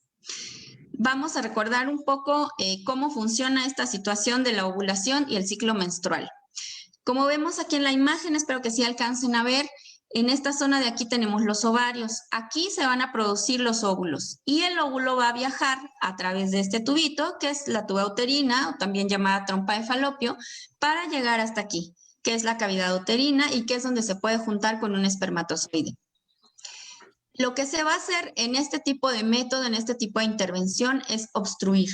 Vamos a recordar un poco cómo funciona esta situación de la ovulación y el ciclo menstrual. Como vemos aquí en la imagen, espero que sí alcancen a ver, en esta zona de aquí tenemos los ovarios. Aquí se van a producir los óvulos y el óvulo va a viajar a través de este tubito, que es la tuba uterina, o también llamada trompa de falopio, para llegar hasta aquí, que es la cavidad uterina y que es donde se puede juntar con un espermatozoide. Lo que se va a hacer en este tipo de método, en este tipo de intervención, es obstruir,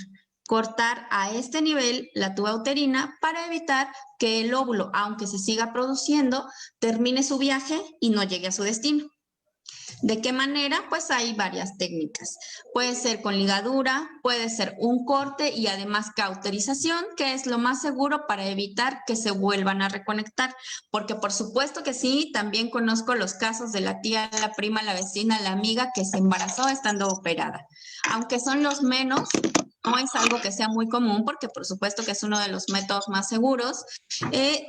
cortar a este nivel la tuba uterina para evitar que el óvulo, aunque se siga produciendo, termine su viaje y no llegue a su destino. ¿De qué manera? Pues hay varias técnicas. Puede ser con ligadura, puede ser un corte y además cauterización, que es lo más seguro para evitar que se vuelvan a reconectar. Porque por supuesto que sí, también conozco los casos de la tía, la prima, la vecina, la amiga que se embarazó estando operada. Aunque son los menos, no es algo que sea muy común porque por supuesto que es uno de los métodos más seguros.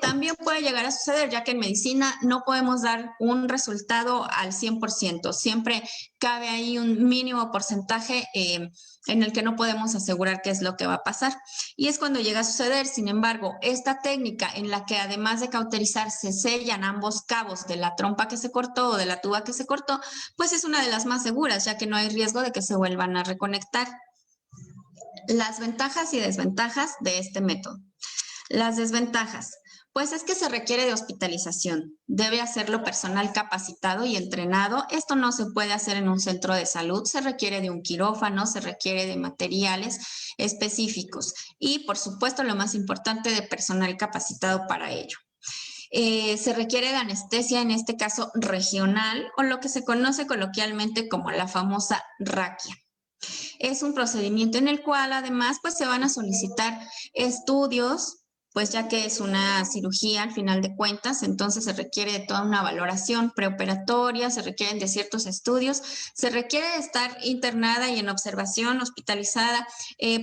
También puede llegar a suceder, ya que en medicina no podemos dar un resultado al 100%. Siempre cabe ahí un mínimo porcentaje en el que no podemos asegurar qué es lo que va a pasar. Y es cuando llega a suceder. Sin embargo, esta técnica en la que además de cauterizar se sellan ambos cabos de la trompa que se cortó o de la tuba que se cortó, pues es una de las más seguras, ya que no hay riesgo de que se vuelvan a reconectar. Las ventajas y desventajas de este método. Las desventajas, pues es que se requiere de hospitalización. Debe hacerlo personal capacitado y entrenado. Esto no se puede hacer en un centro de salud. Se requiere de un quirófano, se requiere de materiales específicos y, por supuesto, lo más importante, de personal capacitado para ello. Se requiere de anestesia, en este caso regional, o lo que se conoce coloquialmente como la famosa raquia. Es un procedimiento en el cual además pues se van a solicitar estudios, pues ya que es una cirugía al final de cuentas, entonces se requiere de toda una valoración preoperatoria, se requieren de ciertos estudios, se requiere de estar internada y en observación, hospitalizada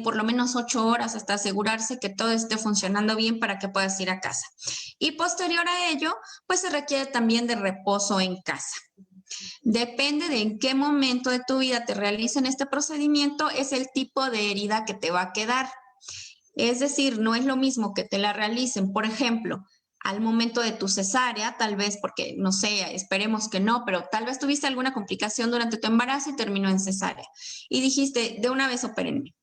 por lo menos 8 horas hasta asegurarse que todo esté funcionando bien para que puedas ir a casa. Y posterior a ello, pues se requiere también de reposo en casa. Depende de en qué momento de tu vida te realicen este procedimiento, es el tipo de herida que te va a quedar. Es decir, no es lo mismo que te la realicen, por ejemplo, al momento de tu cesárea, tal vez porque, no sé, esperemos que no, pero tal vez tuviste alguna complicación durante tu embarazo y terminó en cesárea. Y dijiste, de una vez opérenme.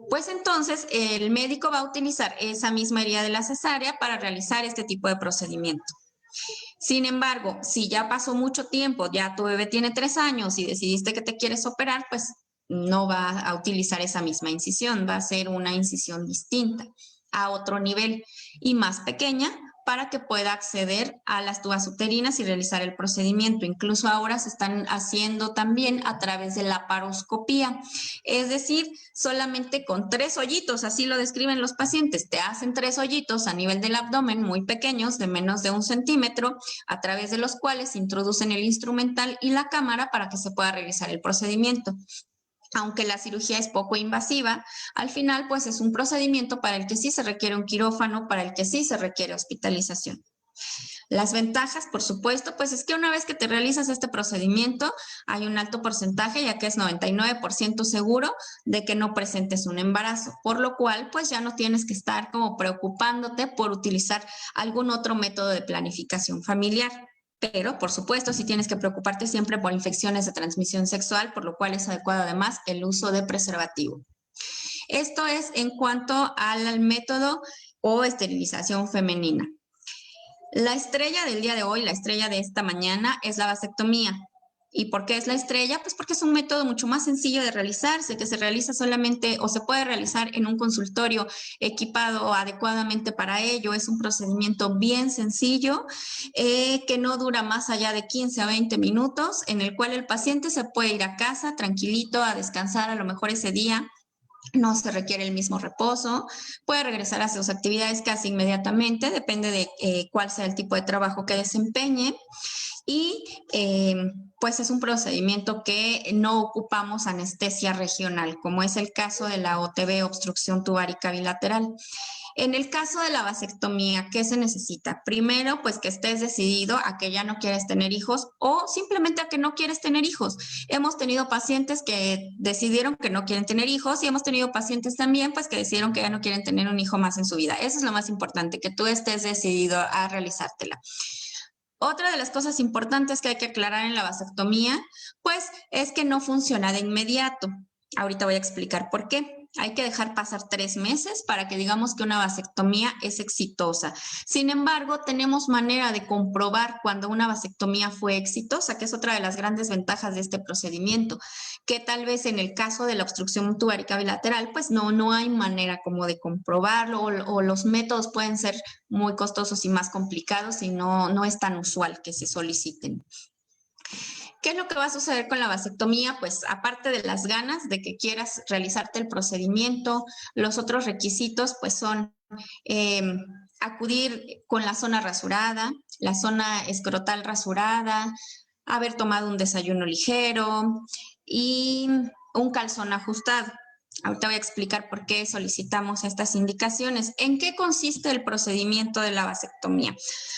Pues entonces el médico va a utilizar esa misma herida de la cesárea para realizar este tipo de procedimiento. Sin embargo, si ya pasó mucho tiempo, ya tu bebé tiene 3 años y decidiste que te quieres operar, pues no va a utilizar esa misma incisión, va a ser una incisión distinta, a otro nivel y más pequeña para que pueda acceder a las tubas uterinas y realizar el procedimiento. Incluso ahora se están haciendo también a través de la laparoscopía, es decir, solamente con 3 hoyitos, así lo describen los pacientes, te hacen 3 hoyitos a nivel del abdomen muy pequeños, de menos de 1 centímetro, a través de los cuales introducen el instrumental y la cámara para que se pueda realizar el procedimiento. Aunque la cirugía es poco invasiva, al final pues es un procedimiento para el que sí se requiere un quirófano, para el que sí se requiere hospitalización. Las ventajas, por supuesto, pues es que una vez que te realizas este procedimiento, hay un alto porcentaje, ya que es 99% seguro de que no presentes un embarazo, por lo cual pues ya no tienes que estar como preocupándote por utilizar algún otro método de planificación familiar. Pero, por supuesto, sí tienes que preocuparte siempre por infecciones de transmisión sexual, por lo cual es adecuado además el uso de preservativo. Esto es en cuanto al método o esterilización femenina. La estrella del día de hoy, la estrella de esta mañana, es la vasectomía. ¿Y por qué es la estrella? Pues porque es un método mucho más sencillo de realizarse, que se realiza solamente o se puede realizar en un consultorio equipado adecuadamente para ello. Es un procedimiento bien sencillo que no dura más allá de 15 a 20 minutos, en el cual el paciente se puede ir a casa tranquilito a descansar a lo mejor ese día. No se requiere el mismo reposo, puede regresar a sus actividades casi inmediatamente, depende de cuál sea el tipo de trabajo que desempeñe. Y pues es un procedimiento que no ocupamos anestesia regional, como es el caso de la OTB, obstrucción tubárica bilateral. En el caso de la vasectomía, ¿qué se necesita? Primero, pues que estés decidido a que ya no quieres tener hijos o simplemente a que no quieres tener hijos. Hemos tenido pacientes que decidieron que no quieren tener hijos y hemos tenido pacientes también pues que decidieron que ya no quieren tener un hijo más en su vida. Eso es lo más importante, que tú estés decidido a realizártela. Otra de las cosas importantes que hay que aclarar en la vasectomía, pues es que no funciona de inmediato. Ahorita voy a explicar por qué. Hay que dejar pasar 3 meses para que digamos que una vasectomía es exitosa. Sin embargo, tenemos manera de comprobar cuando una vasectomía fue exitosa, que es otra de las grandes ventajas de este procedimiento, que tal vez en el caso de la obstrucción tubárica bilateral, pues no hay manera como de comprobarlo o los métodos pueden ser muy costosos y más complicados y no es tan usual que se soliciten. ¿Qué es lo que va a suceder con la vasectomía? Pues aparte de las ganas de que quieras realizarte el procedimiento, los otros requisitos pues son acudir con la zona rasurada, la zona escrotal rasurada, haber tomado un desayuno ligero y un calzón ajustado. Ahorita voy a explicar por qué solicitamos estas indicaciones. ¿En qué consiste el procedimiento de la vasectomía?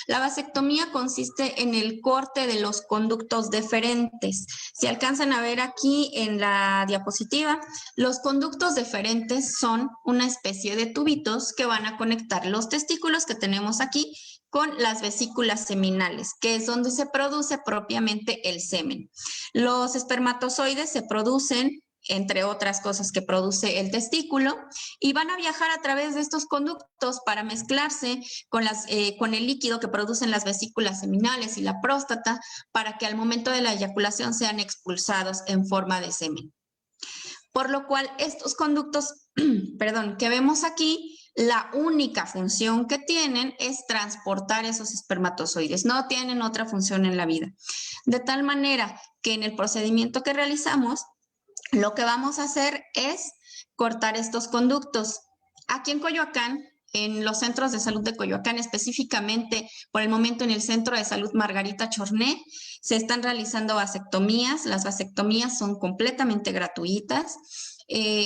La vasectomía consiste en el corte de los conductos deferentes. Si alcanzan a ver aquí en la diapositiva, los conductos deferentes son una especie de tubitos que van a conectar los testículos que tenemos aquí con las vesículas seminales, que es donde se produce propiamente el semen. Los espermatozoides se producen entre otras cosas que produce el testículo, y van a viajar a través de estos conductos para mezclarse con el líquido que producen las vesículas seminales y la próstata, para que al momento de la eyaculación sean expulsados en forma de semen. Por lo cual, estos conductos, que vemos aquí, la única función que tienen es transportar esos espermatozoides, no tienen otra función en la vida. De tal manera que en el procedimiento que realizamos, lo que vamos a hacer es cortar estos conductos. Aquí en Coyoacán, en los centros de salud de Coyoacán, específicamente por el momento en el Centro de Salud Margarita Chorné, se están realizando vasectomías. Las vasectomías son completamente gratuitas.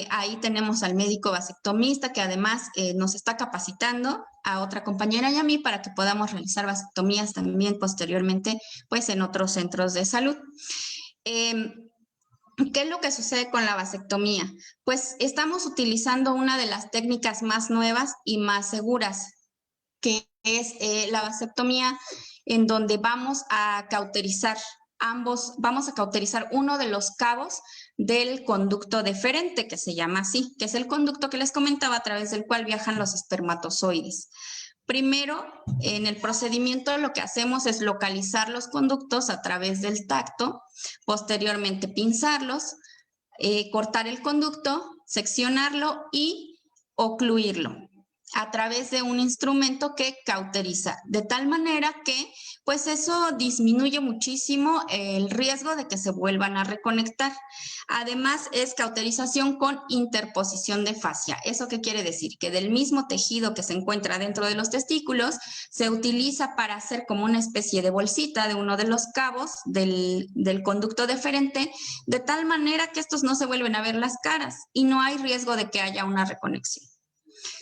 Ahí tenemos al médico vasectomista que además nos está capacitando a otra compañera y a mí para que podamos realizar vasectomías también posteriormente pues en otros centros de salud. ¿Qué es lo que sucede con la vasectomía? Pues estamos utilizando una de las técnicas más nuevas y más seguras, que es la vasectomía, en donde vamos a cauterizar uno de los cabos del conducto deferente, que se llama así, que es el conducto que les comentaba a través del cual viajan los espermatozoides. Primero, en el procedimiento lo que hacemos es localizar los conductos a través del tacto, posteriormente pinzarlos, cortar el conducto, seccionarlo y ocluirlo a través de un instrumento que cauteriza, de tal manera que pues eso disminuye muchísimo el riesgo de que se vuelvan a reconectar. Además, es cauterización con interposición de fascia. ¿Eso qué quiere decir? Que del mismo tejido que se encuentra dentro de los testículos se utiliza para hacer como una especie de bolsita de uno de los cabos del conducto deferente, de tal manera que estos no se vuelven a ver las caras y no hay riesgo de que haya una reconexión.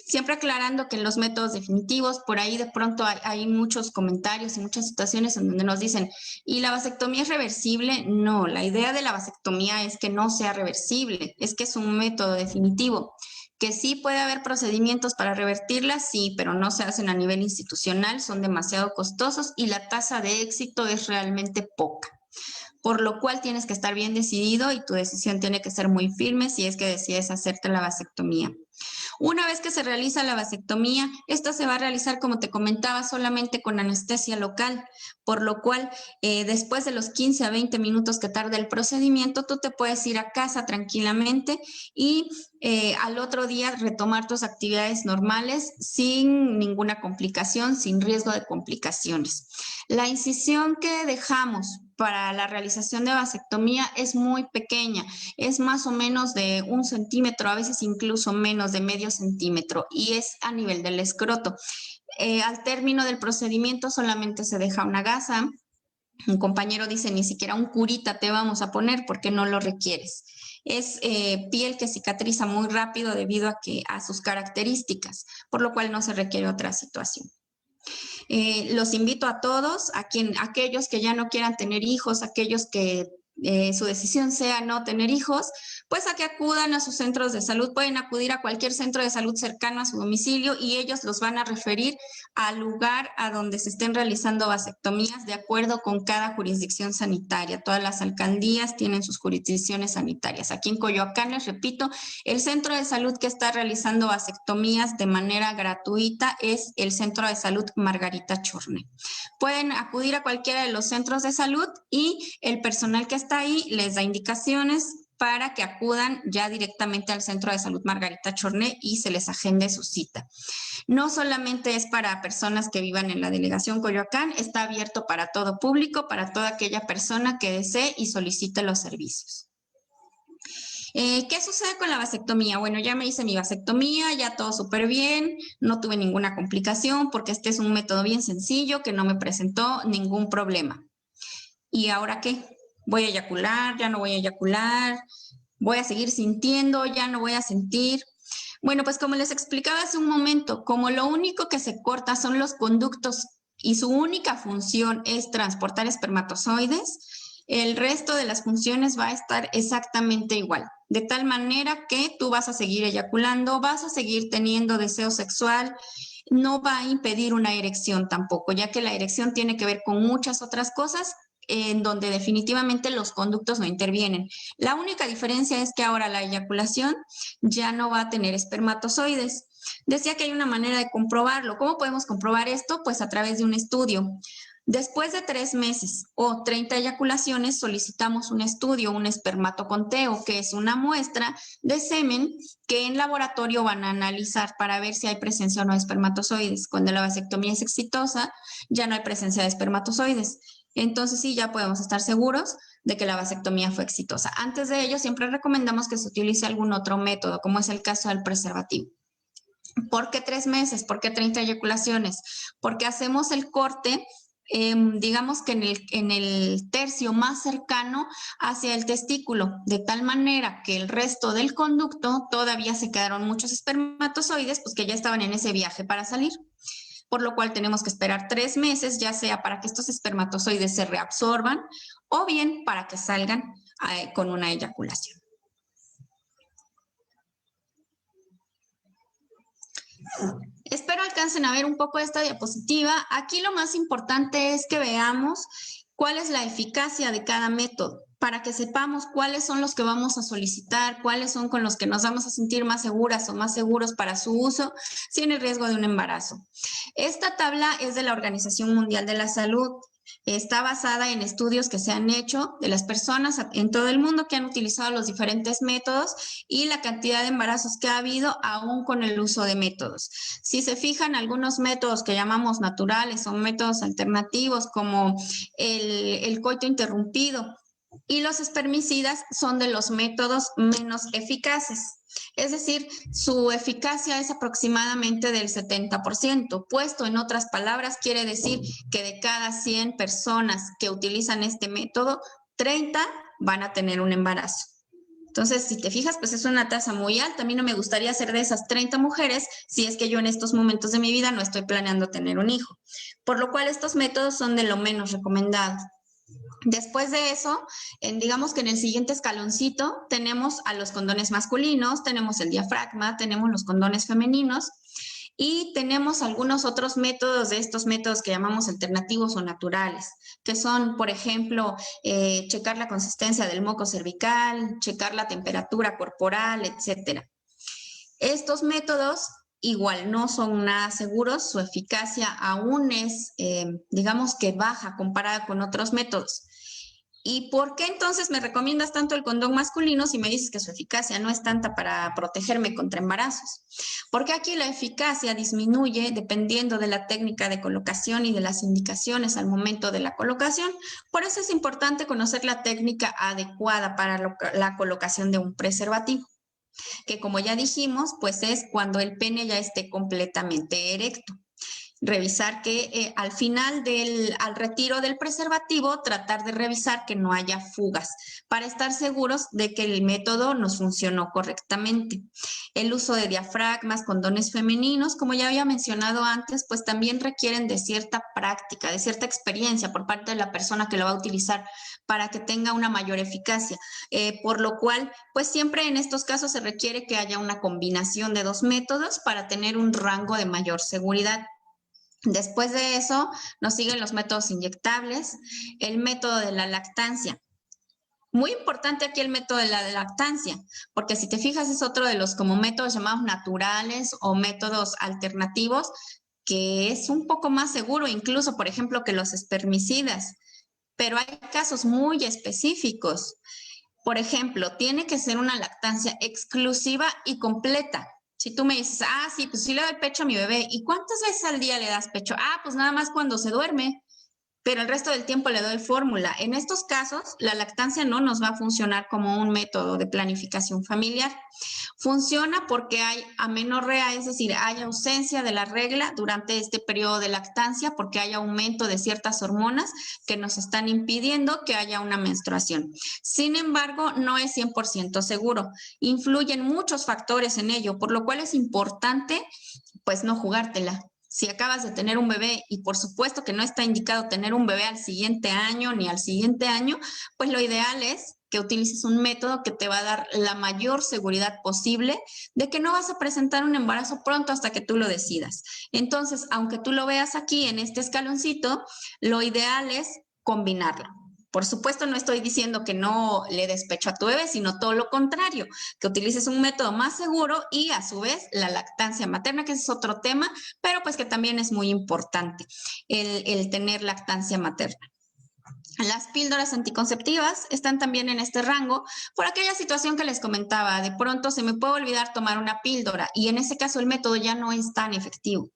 Siempre aclarando que en los métodos definitivos, por ahí de pronto hay muchos comentarios y muchas situaciones en donde nos dicen, ¿y la vasectomía es reversible? No, la idea de la vasectomía es que no sea reversible, es que es un método definitivo. Que sí puede haber procedimientos para revertirla, sí, pero no se hacen a nivel institucional, son demasiado costosos y la tasa de éxito es realmente poca. Por lo cual tienes que estar bien decidido y tu decisión tiene que ser muy firme si es que decides hacerte la vasectomía. Una vez que se realiza la vasectomía, esta se va a realizar, como te comentaba, solamente con anestesia local, por lo cual después de los 15 a 20 minutos que tarda el procedimiento, tú te puedes ir a casa tranquilamente y al otro día retomar tus actividades normales sin ninguna complicación, sin riesgo de complicaciones. La incisión que dejamos para la realización de vasectomía es muy pequeña, es más o menos de 1 centímetro, a veces incluso menos de medio centímetro, y es a nivel del escroto. Al término del procedimiento solamente se deja una gasa. Un compañero dice, ni siquiera un curita te vamos a poner porque no lo requieres. Es piel que cicatriza muy rápido debido a sus características, por lo cual no se requiere otra situación. Los invito a todos, aquellos que ya no quieran tener hijos, aquellos que su decisión sea no tener hijos, pues a que acudan a sus centros de salud. Pueden acudir a cualquier centro de salud cercano a su domicilio y ellos los van a referir al lugar a donde se estén realizando vasectomías de acuerdo con cada jurisdicción sanitaria. Todas las alcaldías tienen sus jurisdicciones sanitarias. Aquí en Coyoacán, les repito, el centro de salud que está realizando vasectomías de manera gratuita es el Centro de Salud Margarita Chorné. Pueden acudir a cualquiera de los centros de salud y el personal que está ahí les da indicaciones para que acudan ya directamente al Centro de Salud Margarita Chorné y se les agende su cita. No solamente es para personas que vivan en la delegación Coyoacán, está abierto para todo público, para toda aquella persona que desee y solicite los servicios. ¿Qué sucede con la vasectomía? Bueno, ya me hice mi vasectomía, ya todo súper bien, no tuve ninguna complicación porque este es un método bien sencillo que no me presentó ningún problema. ¿Y ahora qué? ¿Voy a eyacular? ¿Ya no voy a eyacular? ¿Voy a seguir sintiendo? ¿Ya no voy a sentir? Bueno, pues como les explicaba hace un momento, como lo único que se corta son los conductos y su única función es transportar espermatozoides, el resto de las funciones va a estar exactamente igual. De tal manera que tú vas a seguir eyaculando, vas a seguir teniendo deseo sexual, no va a impedir una erección tampoco, ya que la erección tiene que ver con muchas otras cosas en donde definitivamente los conductos no intervienen. La única diferencia es que ahora la eyaculación ya no va a tener espermatozoides. Decía que hay una manera de comprobarlo. ¿Cómo podemos comprobar esto? Pues a través de un estudio. Después de 3 meses o 30 eyaculaciones, solicitamos un estudio, un espermatoconteo, que es una muestra de semen que en laboratorio van a analizar para ver si hay presencia o no de espermatozoides. Cuando la vasectomía es exitosa, ya no hay presencia de espermatozoides. Entonces sí, ya podemos estar seguros de que la vasectomía fue exitosa. Antes de ello, siempre recomendamos que se utilice algún otro método, como es el caso del preservativo. ¿Por qué 3 meses? ¿Por qué 30 eyaculaciones? Porque hacemos el corte digamos que en el tercio más cercano hacia el testículo, de tal manera que el resto del conducto todavía se quedaron muchos espermatozoides, pues que ya estaban en ese viaje para salir. Por lo cual tenemos que esperar 3 meses, ya sea para que estos espermatozoides se reabsorban o bien para que salgan con una eyaculación. Espero alcancen a ver un poco esta diapositiva. Aquí lo más importante es que veamos cuál es la eficacia de cada método, para que sepamos cuáles son los que vamos a solicitar, cuáles son con los que nos vamos a sentir más seguras o más seguros para su uso sin el riesgo de un embarazo. Esta tabla es de la Organización Mundial de la Salud. Está basada en estudios que se han hecho de las personas en todo el mundo que han utilizado los diferentes métodos y la cantidad de embarazos que ha habido aún con el uso de métodos. Si se fijan, algunos métodos que llamamos naturales son métodos alternativos como el coito interrumpido y los espermicidas son de los métodos menos eficaces. Es decir, su eficacia es aproximadamente del 70%. Puesto en otras palabras, quiere decir que de cada 100 personas que utilizan este método, 30 van a tener un embarazo. Entonces, si te fijas, pues es una tasa muy alta. A mí no me gustaría ser de esas 30 mujeres si es que yo en estos momentos de mi vida no estoy planeando tener un hijo. Por lo cual, estos métodos son de lo menos recomendado. Después de eso, digamos que en el siguiente escaloncito tenemos a los condones masculinos, tenemos el diafragma, tenemos los condones femeninos y tenemos algunos otros métodos de estos métodos que llamamos alternativos o naturales, que son, por ejemplo, checar la consistencia del moco cervical, checar la temperatura corporal, etcétera. Estos métodos igual no son nada seguros, su eficacia aún es, digamos que baja comparada con otros métodos. ¿Y por qué entonces me recomiendas tanto el condón masculino si me dices que su eficacia no es tanta para protegerme contra embarazos? Porque aquí la eficacia disminuye dependiendo de la técnica de colocación y de las indicaciones al momento de la colocación. Por eso es importante conocer la técnica adecuada para la colocación de un preservativo, que como ya dijimos, pues es cuando el pene ya esté completamente erecto. Revisar que al final al retiro del preservativo, tratar de revisar que no haya fugas para estar seguros de que el método nos funcionó correctamente. El uso de diafragmas, condones femeninos, como ya había mencionado antes, pues también requieren de cierta práctica, de cierta experiencia por parte de la persona que lo va a utilizar para que tenga una mayor eficacia. Por lo cual, pues siempre en estos casos se requiere que haya una combinación de dos métodos para tener un rango de mayor seguridad. Después de eso, nos siguen los métodos inyectables, el método de la lactancia. Muy importante aquí el método de la lactancia, porque si te fijas es otro de los como métodos llamados naturales o métodos alternativos, que es un poco más seguro incluso, por ejemplo, que los espermicidas. Pero hay casos muy específicos. Por ejemplo, tiene que ser una lactancia exclusiva y completa. Si tú me dices, sí, pues sí le doy pecho a mi bebé. ¿Y cuántas veces al día le das pecho? Pues nada más cuando se duerme, pero el resto del tiempo le doy fórmula. En estos casos, la lactancia no nos va a funcionar como un método de planificación familiar. Funciona porque hay amenorrea, es decir, hay ausencia de la regla durante este periodo de lactancia porque hay aumento de ciertas hormonas que nos están impidiendo que haya una menstruación. Sin embargo, no es 100% seguro. Influyen muchos factores en ello, por lo cual es importante, pues, no jugártela. Si acabas de tener un bebé y por supuesto que no está indicado tener un bebé al siguiente año ni al siguiente año, pues lo ideal es que utilices un método que te va a dar la mayor seguridad posible de que no vas a presentar un embarazo pronto hasta que tú lo decidas. Entonces, aunque tú lo veas aquí en este escaloncito, lo ideal es combinarlo. Por supuesto, no estoy diciendo que no le des pecho a tu bebé, sino todo lo contrario, que utilices un método más seguro y a su vez la lactancia materna, que es otro tema, pero pues que también es muy importante el tener lactancia materna. Las píldoras anticonceptivas están también en este rango por aquella situación que les comentaba. De pronto se me puede olvidar tomar una píldora y en ese caso el método ya no es tan efectivo.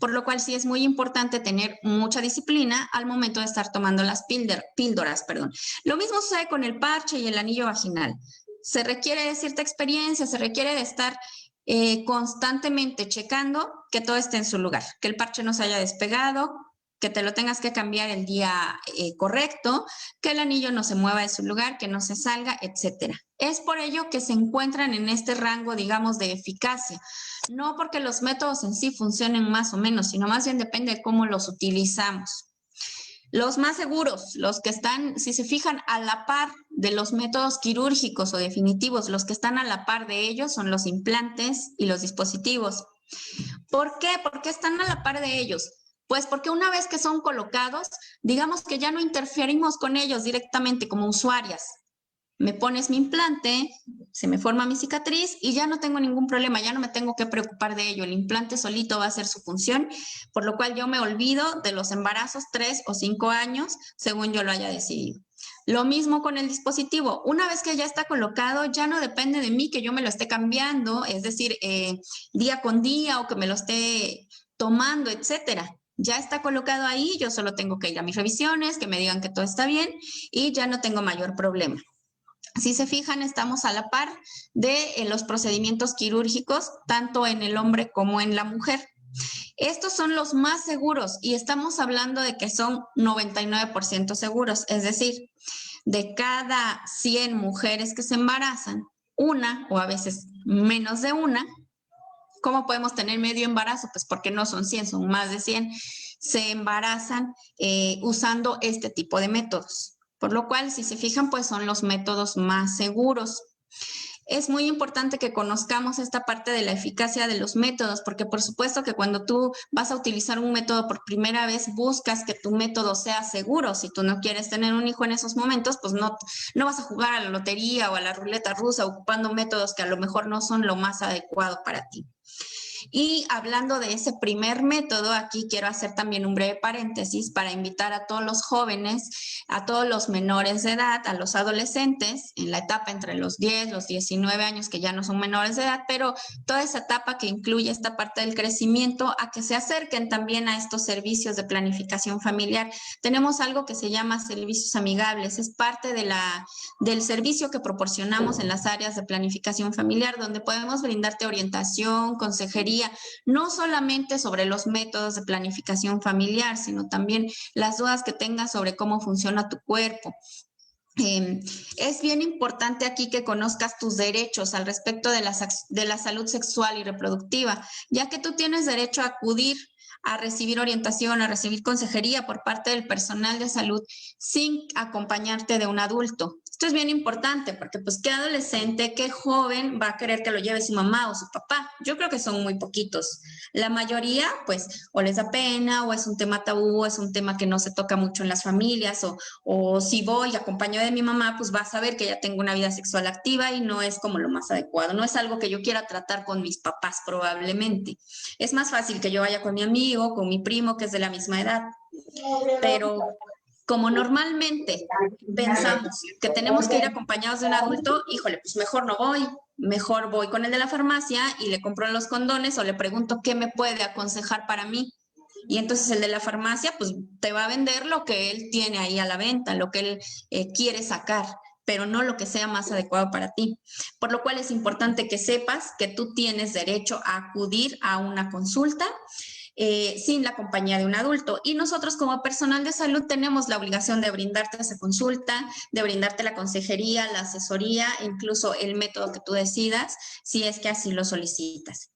Por lo cual sí es muy importante tener mucha disciplina al momento de estar tomando las píldoras. Lo mismo sucede con el parche y el anillo vaginal. Se requiere de cierta experiencia, se requiere de estar constantemente checando que todo esté en su lugar, que el parche no se haya despegado, que te lo tengas que cambiar el día correcto, que el anillo no se mueva de su lugar, que no se salga, etcétera. Es por ello que se encuentran en este rango, digamos, de eficacia. No porque los métodos en sí funcionen más o menos, sino más bien depende de cómo los utilizamos. Los más seguros, los que están, si se fijan, a la par de los métodos quirúrgicos o definitivos, los que están a la par de ellos son los implantes y los dispositivos. ¿Por qué? ¿Por qué están a la par de ellos? Pues porque una vez que son colocados, digamos que ya no interferimos con ellos directamente como usuarias. Me pones mi implante, se me forma mi cicatriz y ya no tengo ningún problema, ya no me tengo que preocupar de ello. El implante solito va a hacer su función, por lo cual yo me olvido de los embarazos 3 o 5 años, según yo lo haya decidido. Lo mismo con el dispositivo. Una vez que ya está colocado, ya no depende de mí que yo me lo esté cambiando, es decir, día con día o que me lo esté tomando, etcétera. Ya está colocado ahí, yo solo tengo que ir a mis revisiones, que me digan que todo está bien y ya no tengo mayor problema. Si se fijan, estamos a la par de los procedimientos quirúrgicos, tanto en el hombre como en la mujer. Estos son los más seguros y estamos hablando de que son 99% seguros, es decir, de cada 100 mujeres que se embarazan, una o a veces menos de una. ¿Cómo podemos tener medio embarazo? Pues porque no son 100, son más de 100, se embarazan usando este tipo de métodos. Por lo cual, si se fijan, pues son los métodos más seguros. Es muy importante que conozcamos esta parte de la eficacia de los métodos, porque por supuesto que cuando tú vas a utilizar un método por primera vez, buscas que tu método sea seguro. Si tú no quieres tener un hijo en esos momentos, pues no vas a jugar a la lotería o a la ruleta rusa ocupando métodos que a lo mejor no son lo más adecuado para ti. Y hablando de ese primer método, aquí quiero hacer también un breve paréntesis para invitar a todos los jóvenes, a todos los menores de edad, a los adolescentes, en la etapa entre los 10, los 19 años, que ya no son menores de edad, pero toda esa etapa que incluye esta parte del crecimiento, a que se acerquen también a estos servicios de planificación familiar. Tenemos algo que se llama servicios amigables, es parte del servicio que proporcionamos en las áreas de planificación familiar, donde podemos brindarte orientación, consejería, no solamente sobre los métodos de planificación familiar, sino también las dudas que tengas sobre cómo funciona tu cuerpo. Es bien importante aquí que conozcas tus derechos al respecto de la salud sexual y reproductiva, ya que tú tienes derecho a acudir a recibir orientación, a recibir consejería por parte del personal de salud sin acompañarte de un adulto. Esto es bien importante porque pues qué adolescente, qué joven va a querer que lo lleve su mamá o su papá. Yo creo que son muy poquitos. La mayoría pues o les da pena o es un tema tabú, es un tema que no se toca mucho en las familias o si voy acompañado de mi mamá pues va a saber que ya tengo una vida sexual activa y no es como lo más adecuado. No es algo que yo quiera tratar con mis papás probablemente. Es más fácil que yo vaya con mi amigo, con mi primo que es de la misma edad, pero como normalmente pensamos que tenemos que ir acompañados de un adulto, híjole, pues mejor voy con el de la farmacia y le compro los condones o le pregunto qué me puede aconsejar para mí. Y entonces el de la farmacia, pues te va a vender lo que él tiene ahí a la venta, lo que él quiere sacar, pero no lo que sea más adecuado para ti. Por lo cual es importante que sepas que tú tienes derecho a acudir a una consulta sin la compañía de un adulto. Y nosotros como personal de salud tenemos la obligación de brindarte esa consulta, de brindarte la consejería, la asesoría, incluso el método que tú decidas, si es que así lo solicitas.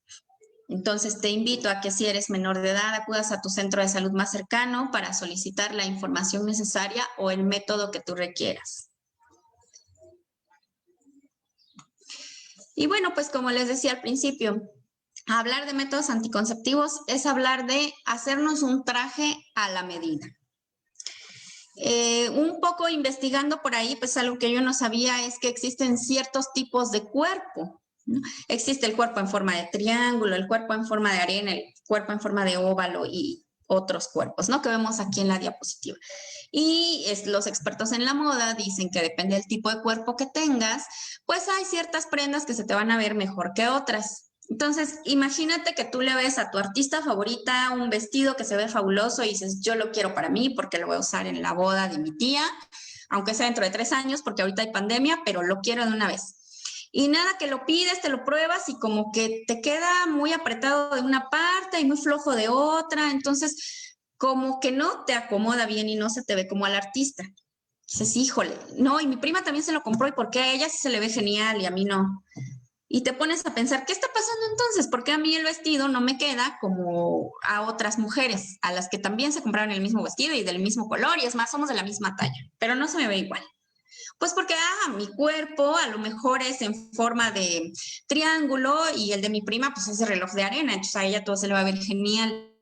Entonces te invito a que si eres menor de edad acudas a tu centro de salud más cercano para solicitar la información necesaria o el método que tú requieras. Y bueno, pues como les decía al principio, hablar de métodos anticonceptivos es hablar de hacernos un traje a la medida. Un poco investigando por ahí, pues algo que yo no sabía es que existen ciertos tipos de cuerpo, ¿no? Existe el cuerpo en forma de triángulo, el cuerpo en forma de arena, el cuerpo en forma de óvalo y otros cuerpos, ¿no? Que vemos aquí en la diapositiva. Y los expertos en la moda dicen que depende del tipo de cuerpo que tengas, pues hay ciertas prendas que se te van a ver mejor que otras. Entonces, imagínate que tú le ves a tu artista favorita un vestido que se ve fabuloso y dices, yo lo quiero para mí porque lo voy a usar en la boda de mi tía, aunque sea dentro de 3 años porque ahorita hay pandemia, pero lo quiero de una vez. Y nada, que lo pides, te lo pruebas y como que te queda muy apretado de una parte y muy flojo de otra, entonces como que no te acomoda bien y no se te ve como al artista. Dices, híjole, no, y mi prima también se lo compró y ¿por qué a ella sí se le ve genial y a mí no? Y te pones a pensar, ¿qué está pasando entonces? ¿Por qué a mí el vestido no me queda como a otras mujeres, a las que también se compraron el mismo vestido y del mismo color? Y es más, somos de la misma talla, pero no se me ve igual. Pues porque mi cuerpo a lo mejor es en forma de triángulo y el de mi prima pues es de reloj de arena, entonces a ella todo se le va a ver genial.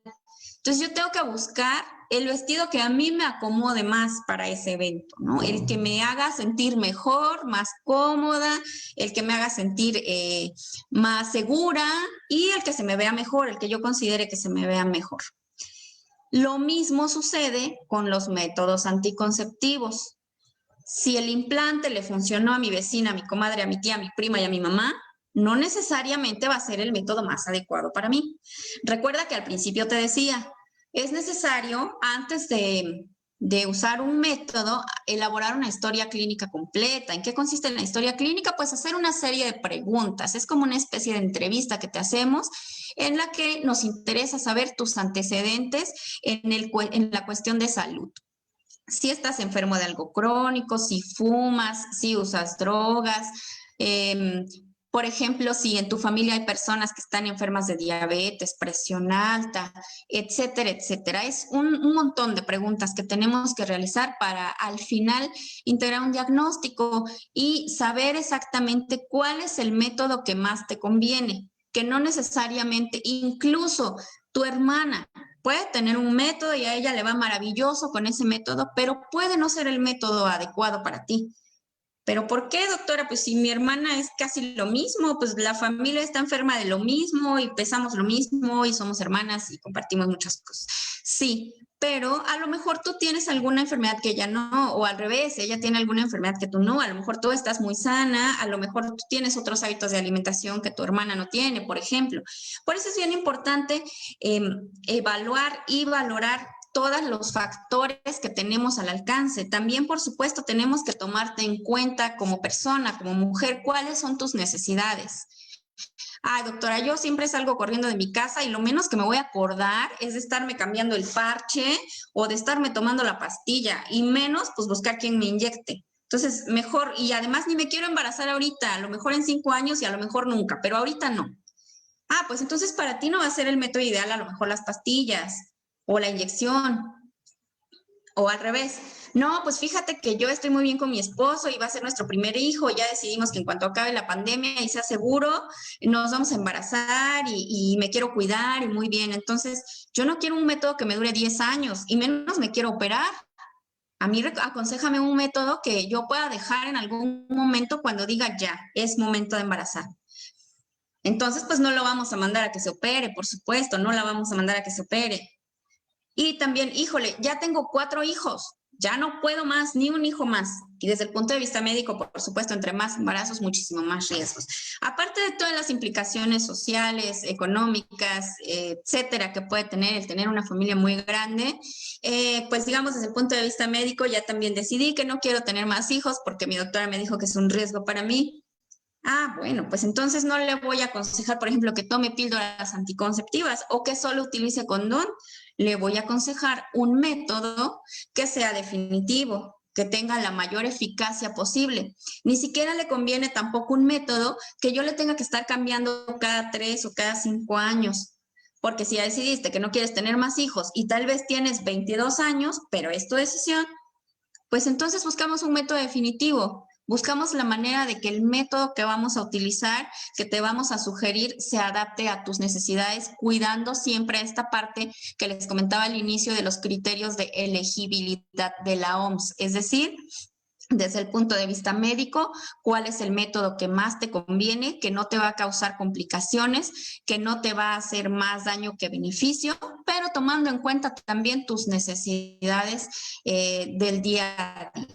Entonces yo tengo que buscar el vestido que a mí me acomode más para ese evento, ¿no? El que me haga sentir mejor, más cómoda, el que me haga sentir más segura y el que se me vea mejor, el que yo considere que se me vea mejor. Lo mismo sucede con los métodos anticonceptivos. Si el implante le funcionó a mi vecina, a mi comadre, a mi tía, a mi prima y a mi mamá, no necesariamente va a ser el método más adecuado para mí. Recuerda que al principio te decía, es necesario, antes de usar un método, elaborar una historia clínica completa. ¿En qué consiste la historia clínica? Pues hacer una serie de preguntas. Es como una especie de entrevista que te hacemos en la que nos interesa saber tus antecedentes en la cuestión de salud. Si estás enfermo de algo crónico, si fumas, si usas drogas, por ejemplo, si en tu familia hay personas que están enfermas de diabetes, presión alta, etcétera, etcétera. Es un montón de preguntas que tenemos que realizar para al final integrar un diagnóstico y saber exactamente cuál es el método que más te conviene, que no necesariamente, incluso tu hermana puede tener un método y a ella le va maravilloso con ese método, pero puede no ser el método adecuado para ti. ¿Pero por qué, doctora? Pues si mi hermana es casi lo mismo, pues la familia está enferma de lo mismo y pesamos lo mismo y somos hermanas y compartimos muchas cosas. Sí, pero a lo mejor tú tienes alguna enfermedad que ella no, o al revés, ella tiene alguna enfermedad que tú no, a lo mejor tú estás muy sana, a lo mejor tú tienes otros hábitos de alimentación que tu hermana no tiene, por ejemplo. Por eso es bien importante evaluar y valorar todos los factores que tenemos al alcance. También, por supuesto, tenemos que tomarte en cuenta como persona, como mujer, cuáles son tus necesidades. Doctora, yo siempre salgo corriendo de mi casa y lo menos que me voy a acordar es de estarme cambiando el parche o de estarme tomando la pastilla y menos, pues, buscar quien me inyecte. Entonces, mejor, y además ni me quiero embarazar ahorita, a lo mejor en 5 años y a lo mejor nunca, pero ahorita no. Pues entonces para ti no va a ser el método ideal, a lo mejor las pastillas o la inyección, o al revés. No, pues fíjate que yo estoy muy bien con mi esposo y va a ser nuestro primer hijo. Ya decidimos que en cuanto acabe la pandemia y sea seguro, nos vamos a embarazar y me quiero cuidar y muy bien. Entonces, yo no quiero un método que me dure 10 años y menos me quiero operar. A mí aconséjame un método que yo pueda dejar en algún momento cuando diga ya, es momento de embarazar. Entonces, pues no lo vamos a mandar a que se opere, por supuesto, no la vamos a mandar a que se opere. Y también, híjole, ya tengo 4 hijos, ya no puedo más, ni un hijo más. Y desde el punto de vista médico, por supuesto, entre más embarazos, muchísimo más riesgos. Aparte de todas las implicaciones sociales, económicas, etcétera, que puede tener el tener una familia muy grande, pues digamos, desde el punto de vista médico, ya también decidí que no quiero tener más hijos porque mi doctora me dijo que es un riesgo para mí. Bueno, pues entonces no le voy a aconsejar, por ejemplo, que tome píldoras anticonceptivas o que solo utilice condón. Le voy a aconsejar un método que sea definitivo, que tenga la mayor eficacia posible. Ni siquiera le conviene tampoco un método que yo le tenga que estar cambiando cada 3 o cada 5 años. Porque si ya decidiste que no quieres tener más hijos y tal vez tienes 22 años, pero es tu decisión, pues entonces buscamos un método definitivo. Buscamos la manera de que el método que vamos a utilizar, que te vamos a sugerir, se adapte a tus necesidades, cuidando siempre esta parte que les comentaba al inicio de los criterios de elegibilidad de la OMS. Es decir, desde el punto de vista médico, cuál es el método que más te conviene, que no te va a causar complicaciones, que no te va a hacer más daño que beneficio, pero tomando en cuenta también tus necesidades del día a día.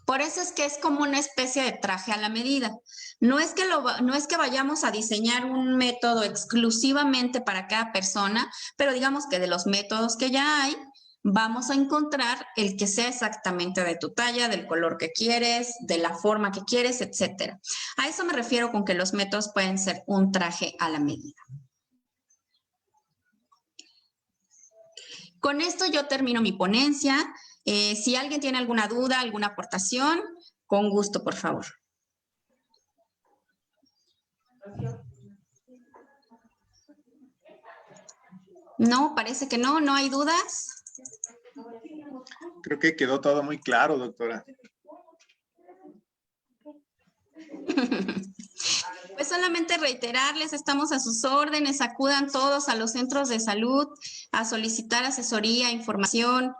Por eso es que es como una especie de traje a la medida. No es que vayamos a diseñar un método exclusivamente para cada persona, pero digamos que de los métodos que ya hay, vamos a encontrar el que sea exactamente de tu talla, del color que quieres, de la forma que quieres, etcétera. A eso me refiero con que los métodos pueden ser un traje a la medida. Con esto yo termino mi ponencia. Si alguien tiene alguna duda, alguna aportación, con gusto, por favor. No, parece que no, no hay dudas. Creo que quedó todo muy claro, doctora. Pues solamente reiterarles, estamos a sus órdenes, acudan todos a los centros de salud a solicitar asesoría, información,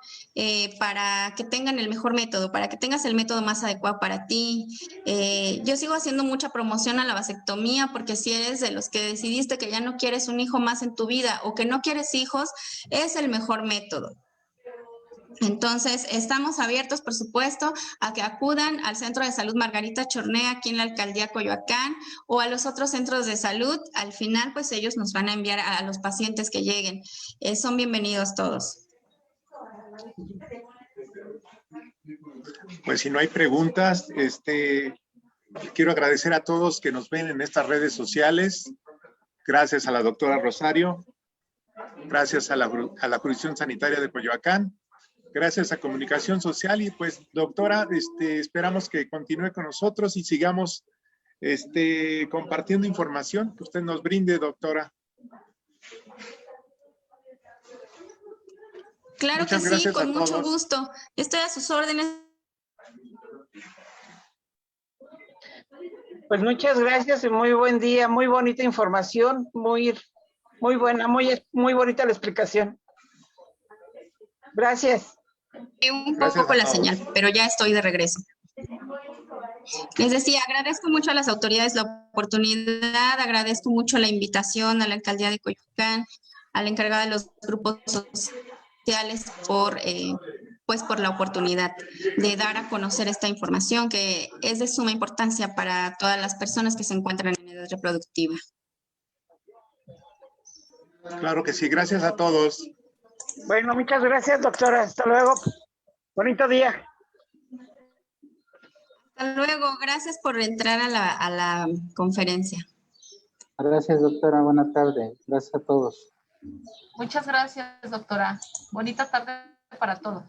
para que tengan el mejor método, para que tengas el método más adecuado para ti. Yo sigo haciendo mucha promoción a la vasectomía porque si eres de los que decidiste que ya no quieres un hijo más en tu vida o que no quieres hijos, es el mejor método. Entonces, estamos abiertos, por supuesto, a que acudan al Centro de Salud Margarita Chornea, aquí en la Alcaldía Coyoacán, o a los otros centros de salud. Al final, pues ellos nos van a enviar a los pacientes que lleguen. Son bienvenidos todos. Pues si no hay preguntas, quiero agradecer a todos que nos ven en estas redes sociales. Gracias a la doctora Rosario. Gracias a la Jurisdicción Sanitaria de Coyoacán. Gracias a Comunicación Social y pues, doctora, esperamos que continúe con nosotros y sigamos compartiendo información que usted nos brinde, doctora. Claro Muchas que sí, gracias con a mucho todos. gusto. Estoy a sus órdenes. Pues muchas gracias y muy buen día, muy bonita información, muy buena, muy bonita la explicación. Gracias. Un Gracias poco a la todos. señal, pero ya estoy de regreso. Les decía, agradezco mucho a las autoridades la oportunidad, agradezco mucho la invitación a la Alcaldía de Coyoacán, a la encargada de los grupos sociales por la oportunidad de dar a conocer esta información que es de suma importancia para todas las personas que se encuentran en edad reproductiva. Claro que sí, gracias a todos. Bueno, muchas gracias, doctora. Hasta luego. Bonito día. Hasta luego, gracias por entrar a la conferencia. Gracias, doctora. Buena tarde. Gracias a todos. Muchas gracias, doctora. Bonita tarde para todos.